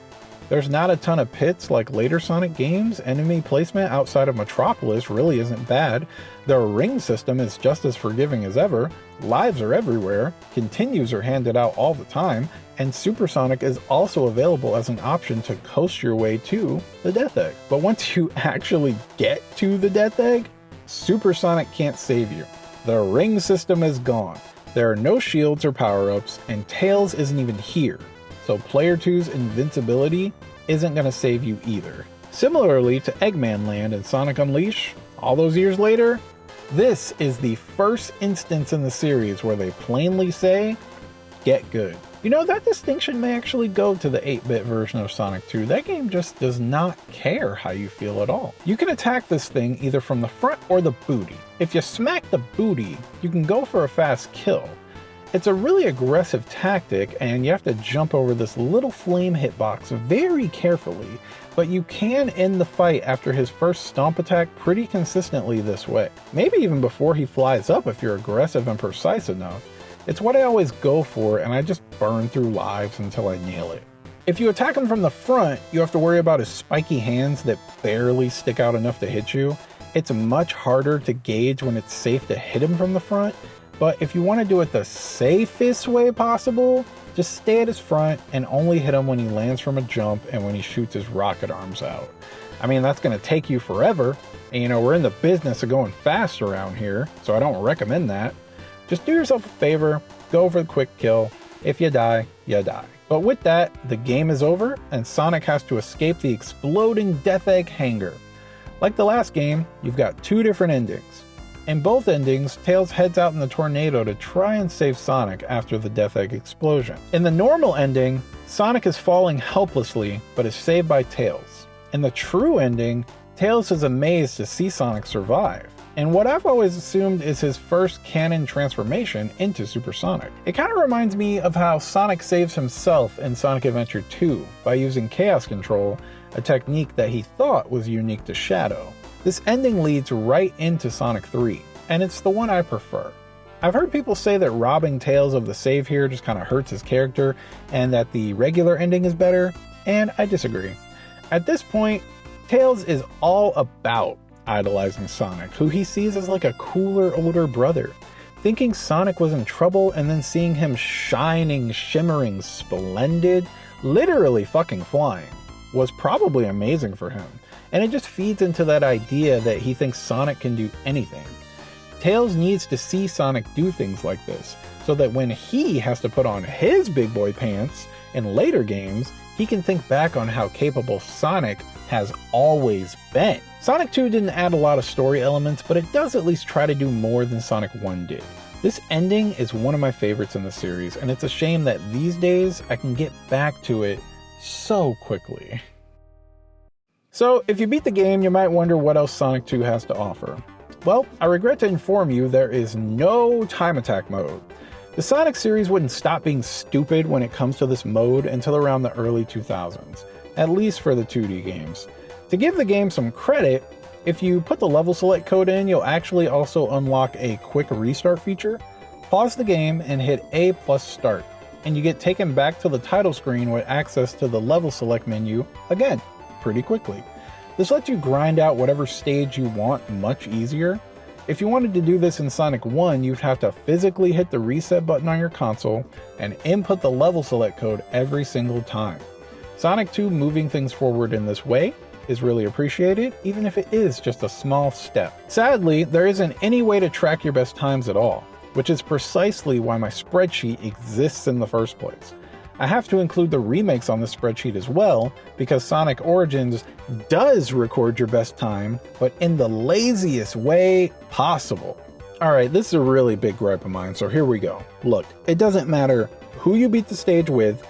There's not a ton of pits like later Sonic games, enemy placement outside of Metropolis really isn't bad, the ring system is just as forgiving as ever, lives are everywhere, continues are handed out all the time, and Super Sonic is also available as an option to coast your way to the Death Egg. But once you actually get to the Death Egg, Super Sonic can't save you. The ring system is gone, there are no shields or power-ups, and Tails isn't even here. So Player 2's invincibility isn't going to save you either. Similarly to Eggman Land and Sonic Unleashed, all those years later, this is the first instance in the series where they plainly say, get good. You know, that distinction may actually go to the 8-bit version of Sonic 2. That game just does not care how you feel at all. You can attack this thing either from the front or the booty. If you smack the booty, you can go for a fast kill. It's a really aggressive tactic, and you have to jump over this little flame hitbox very carefully, but you can end the fight after his first stomp attack pretty consistently this way. Maybe even before he flies up if you're aggressive and precise enough. It's what I always go for, and I just burn through lives until I nail it. If you attack him from the front, you have to worry about his spiky hands that barely stick out enough to hit you. It's much harder to gauge when it's safe to hit him from the front, but if you want to do it the safest way possible, just stay at his front and only hit him when he lands from a jump and when he shoots his rocket arms out. I mean, that's going to take you forever, and you know, we're in the business of going fast around here, so I don't recommend that. Just do yourself a favor, go for the quick kill. If you die, you die. But with that, the game is over, and Sonic has to escape the exploding Death Egg hangar. Like the last game, you've got two different endings. In both endings, Tails heads out in the tornado to try and save Sonic after the Death Egg explosion. In the normal ending, Sonic is falling helplessly, but is saved by Tails. In the true ending, Tails is amazed to see Sonic survive, and what I've always assumed is his first canon transformation into Super Sonic. It kind of reminds me of how Sonic saves himself in Sonic Adventure 2 by using Chaos Control, a technique that he thought was unique to Shadow. This ending leads right into Sonic 3, and it's the one I prefer. I've heard people say that robbing Tails of the save here just kind of hurts his character, and that the regular ending is better, and I disagree. At this point, Tails is all about idolizing Sonic, who he sees as like a cooler older brother. Thinking Sonic was in trouble and then seeing him shining, shimmering, splendid, literally fucking flying, was probably amazing for him. And it just feeds into that idea that he thinks Sonic can do anything. Tails needs to see Sonic do things like this, so that when he has to put on his big boy pants in later games, he can think back on how capable Sonic has always been. Sonic 2 didn't add a lot of story elements, but it does at least try to do more than Sonic 1 did. This ending is one of my favorites in the series, and it's a shame that these days I can get back to it so quickly. So, if you beat the game, you might wonder what else Sonic 2 has to offer. Well, I regret to inform you there is no time attack mode. The Sonic series wouldn't stop being stupid when it comes to this mode until around the early 2000s, at least for the 2D games. To give the game some credit, if you put the level select code in, you'll actually also unlock a quick restart feature. Pause the game and hit A plus start, and you get taken back to the title screen with access to the level select menu again, pretty quickly. This lets you grind out whatever stage you want much easier. If you wanted to do this in Sonic 1, you'd have to physically hit the reset button on your console and input the level select code every single time. Sonic 2 moving things forward in this way is really appreciated, even if it is just a small step. Sadly, there isn't any way to track your best times at all, which is precisely why my spreadsheet exists in the first place. I have to include the remakes on the spreadsheet as well, because Sonic Origins does record your best time, but in the laziest way possible. Alright, this is a really big gripe of mine, so here we go. Look, it doesn't matter who you beat the stage with,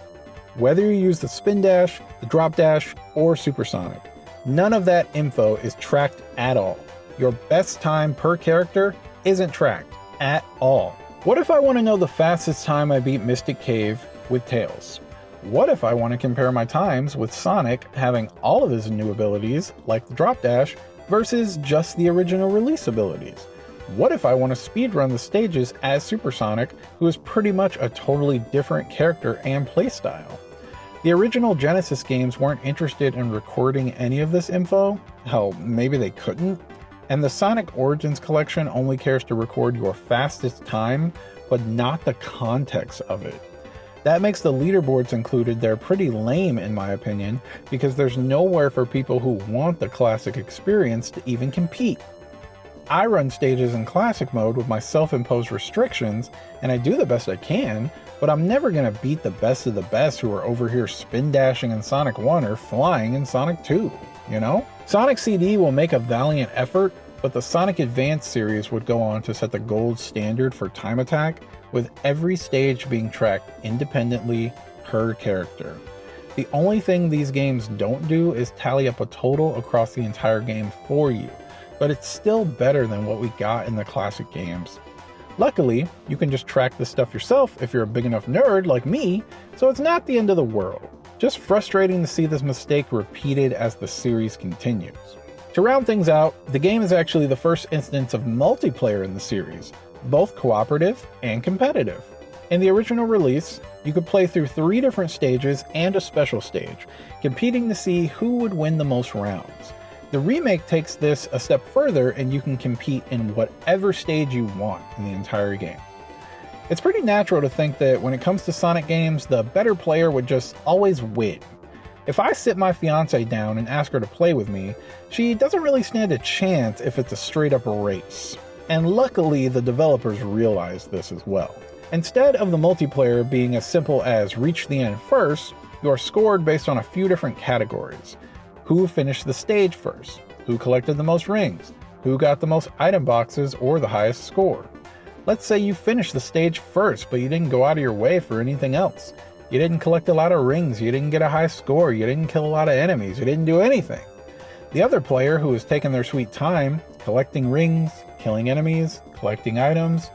whether you use the spin dash, the drop dash, or supersonic. None of that info is tracked at all. Your best time per character isn't tracked at all. What if I want to know the fastest time I beat Mystic Cave with Tails? What if I want to compare my times with Sonic having all of his new abilities, like the drop dash, versus just the original release abilities? What if I want to speedrun the stages as Supersonic, who is pretty much a totally different character and playstyle? The original Genesis games weren't interested in recording any of this info. Hell, maybe they couldn't. And the Sonic Origins collection only cares to record your fastest time, but not the context of it. That makes the leaderboards included there pretty lame in my opinion, because there's nowhere for people who want the classic experience to even compete. I run stages in classic mode with my self-imposed restrictions, and I do the best I can, but I'm never gonna beat the best of the best who are over here spin dashing in Sonic 1 or flying in Sonic 2, you know? Sonic CD will make a valiant effort, but the Sonic Advance series would go on to set the gold standard for time attack, with every stage being tracked independently per character. The only thing these games don't do is tally up a total across the entire game for you, but it's still better than what we got in the classic games. Luckily, you can just track this stuff yourself if you're a big enough nerd like me, so it's not the end of the world. Just frustrating to see this mistake repeated as the series continues. To round things out, the game is actually the first instance of multiplayer in the series, both cooperative and competitive. In the original release, you could play through 3 different stages and a special stage, competing to see who would win the most rounds. The remake takes this a step further and you can compete in whatever stage you want in the entire game. It's pretty natural to think that when it comes to Sonic games, the better player would just always win. If I sit my fiance down and ask her to play with me, she doesn't really stand a chance if it's a straight up race. And luckily, the developers realized this as well. Instead of the multiplayer being as simple as reach the end first, you are scored based on a few different categories. Who finished the stage first? Who collected the most rings? Who got the most item boxes or the highest score? Let's say you finished the stage first, but you didn't go out of your way for anything else. You didn't collect a lot of rings, you didn't get a high score, you didn't kill a lot of enemies, you didn't do anything. The other player who has taken their sweet time, collecting rings, killing enemies, collecting items,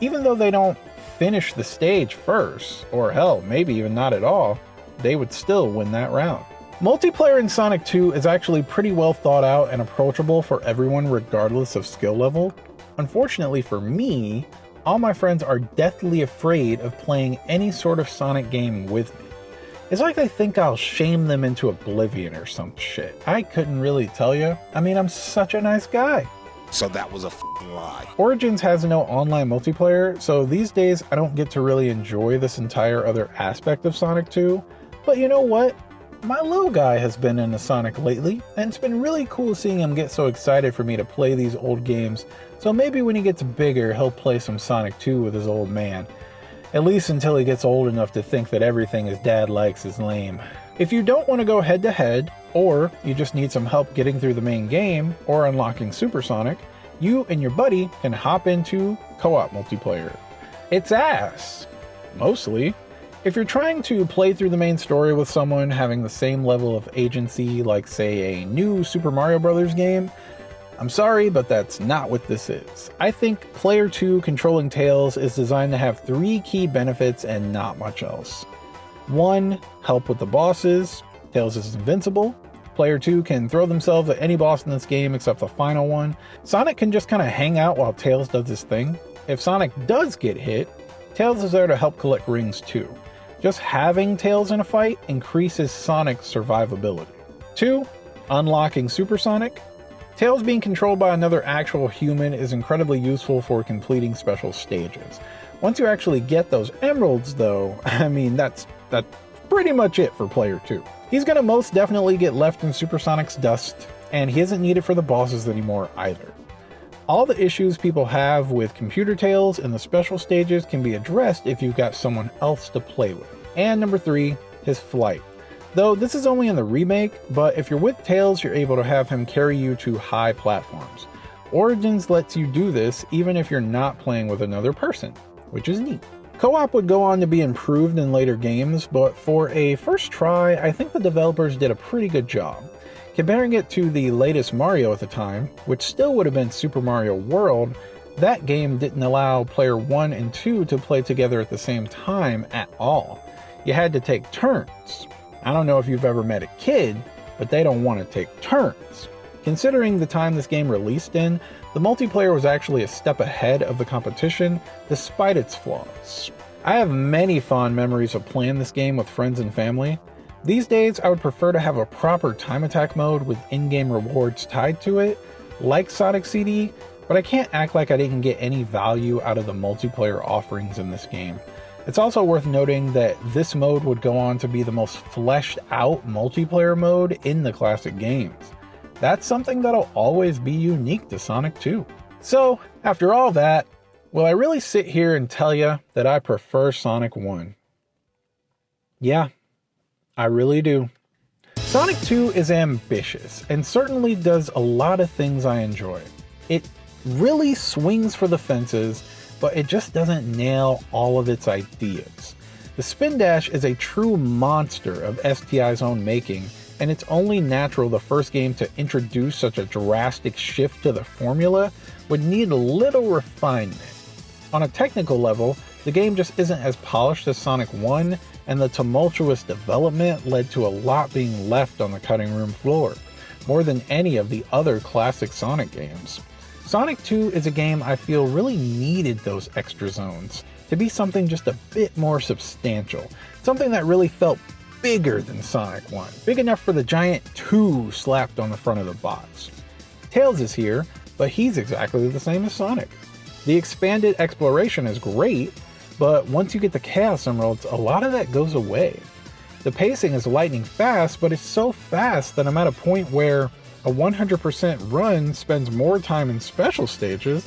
even though they don't finish the stage first, or hell, maybe even not at all, they would still win that round. Multiplayer in Sonic 2 is actually pretty well thought out and approachable for everyone regardless of skill level. Unfortunately for me, all my friends are deathly afraid of playing any sort of Sonic game with me. It's like they think I'll shame them into oblivion or some shit. I couldn't really tell you. I mean, I'm such a nice guy. So that was a f***ing lie. Origins has no online multiplayer, so these days I don't get to really enjoy this entire other aspect of Sonic 2. But you know what? My little guy has been into Sonic lately, and it's been really cool seeing him get so excited for me to play these old games, so maybe when he gets bigger he'll play some Sonic 2 with his old man. At least until he gets old enough to think that everything his dad likes is lame. If you don't want to go head to head, or you just need some help getting through the main game, or unlocking Supersonic, you and your buddy can hop into co-op multiplayer. It's ass. Mostly. If you're trying to play through the main story with someone having the same level of agency like, say, a new Super Mario Bros. Game, I'm sorry, but that's not what this is. I think Player 2 controlling Tails is designed to have 3 key benefits and not much else. 1. Help with the bosses. Tails is invincible. Player 2 can throw themselves at any boss in this game except the final one. Sonic can just kind of hang out while Tails does his thing. If Sonic does get hit, Tails is there to help collect rings too. Just having Tails in a fight increases Sonic's survivability. 2. Unlocking Super Sonic. Tails being controlled by another actual human is incredibly useful for completing special stages. Once you actually get those emeralds though, I mean that's pretty much it for Player 2. He's gonna most definitely get left in Super Sonic's dust, and he isn't needed for the bosses anymore either. All the issues people have with computer Tails in the special stages can be addressed if you've got someone else to play with. And number 3, his flight. Though this is only in the remake, but if you're with Tails, you're able to have him carry you to high platforms. Origins lets you do this even if you're not playing with another person, which is neat. Co-op would go on to be improved in later games, but for a first try, I think the developers did a pretty good job. Comparing it to the latest Mario at the time, which still would have been Super Mario World, that game didn't allow player 1 and 2 to play together at the same time at all. You had to take turns. I don't know if you've ever met a kid, but they don't want to take turns. Considering the time this game released in, the multiplayer was actually a step ahead of the competition, despite its flaws. I have many fond memories of playing this game with friends and family. These days, I would prefer to have a proper time attack mode with in-game rewards tied to it, like Sonic CD, but I can't act like I didn't get any value out of the multiplayer offerings in this game. It's also worth noting that this mode would go on to be the most fleshed out multiplayer mode in the classic games. That's something that'll always be unique to Sonic 2. So, after all that, will I really sit here and tell you that I prefer Sonic 1? Yeah, I really do. Sonic 2 is ambitious and certainly does a lot of things I enjoy. It really swings for the fences, but it just doesn't nail all of its ideas. The Spin Dash is a true monster of STI's own making, and it's only natural the first game to introduce such a drastic shift to the formula would need a little refinement. On a technical level, the game just isn't as polished as Sonic 1, and the tumultuous development led to a lot being left on the cutting room floor, more than any of the other classic Sonic games. Sonic 2 is a game I feel really needed those extra zones to be something just a bit more substantial, something that really felt bigger than Sonic 1, big enough for the giant 2 slapped on the front of the box. Tails is here, but he's exactly the same as Sonic. The expanded exploration is great, but once you get the Chaos Emeralds, a lot of that goes away. The pacing is lightning fast, but it's so fast that I'm at a point where a 100% run spends more time in special stages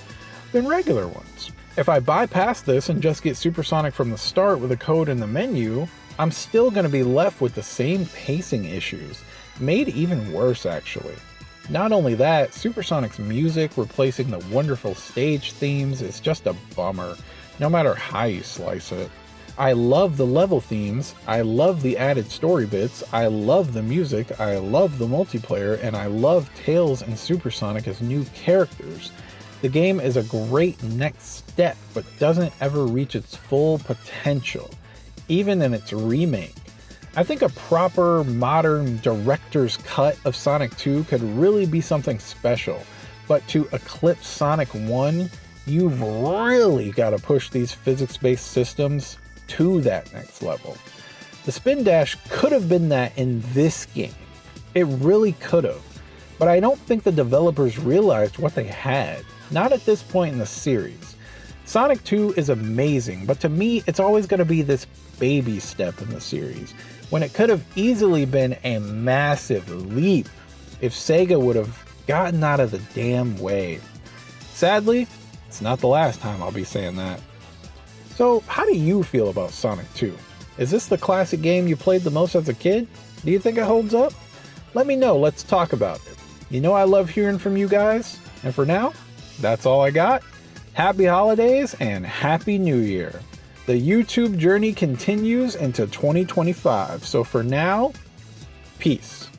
than regular ones. If I bypass this and just get Supersonic from the start with a code in the menu, I'm still going to be left with the same pacing issues, made even worse actually. Not only that, Supersonic's music replacing the wonderful stage themes is just a bummer, no matter how you slice it. I love the level themes, I love the added story bits, I love the music, I love the multiplayer, and I love Tails and Supersonic as new characters. The game is a great next step, but doesn't ever reach its full potential, even in its remake. I think a proper modern director's cut of Sonic 2 could really be something special, but to eclipse Sonic 1, you've really got to push these physics-based systems to that next level. The Spin Dash could have been that in this game. It really could have, but I don't think the developers realized what they had, not at this point in the series. Sonic 2 is amazing, but to me, it's always going to be this baby step in the series, when it could have easily been a massive leap if Sega would have gotten out of the damn way. Sadly, it's not the last time I'll be saying that. So, how do you feel about Sonic 2? Is this the classic game you played the most as a kid? Do you think it holds up? Let me know, let's talk about it. You know I love hearing from you guys, and for now, that's all I got. Happy holidays and Happy New Year. The YouTube journey continues into 2025. So for now, peace.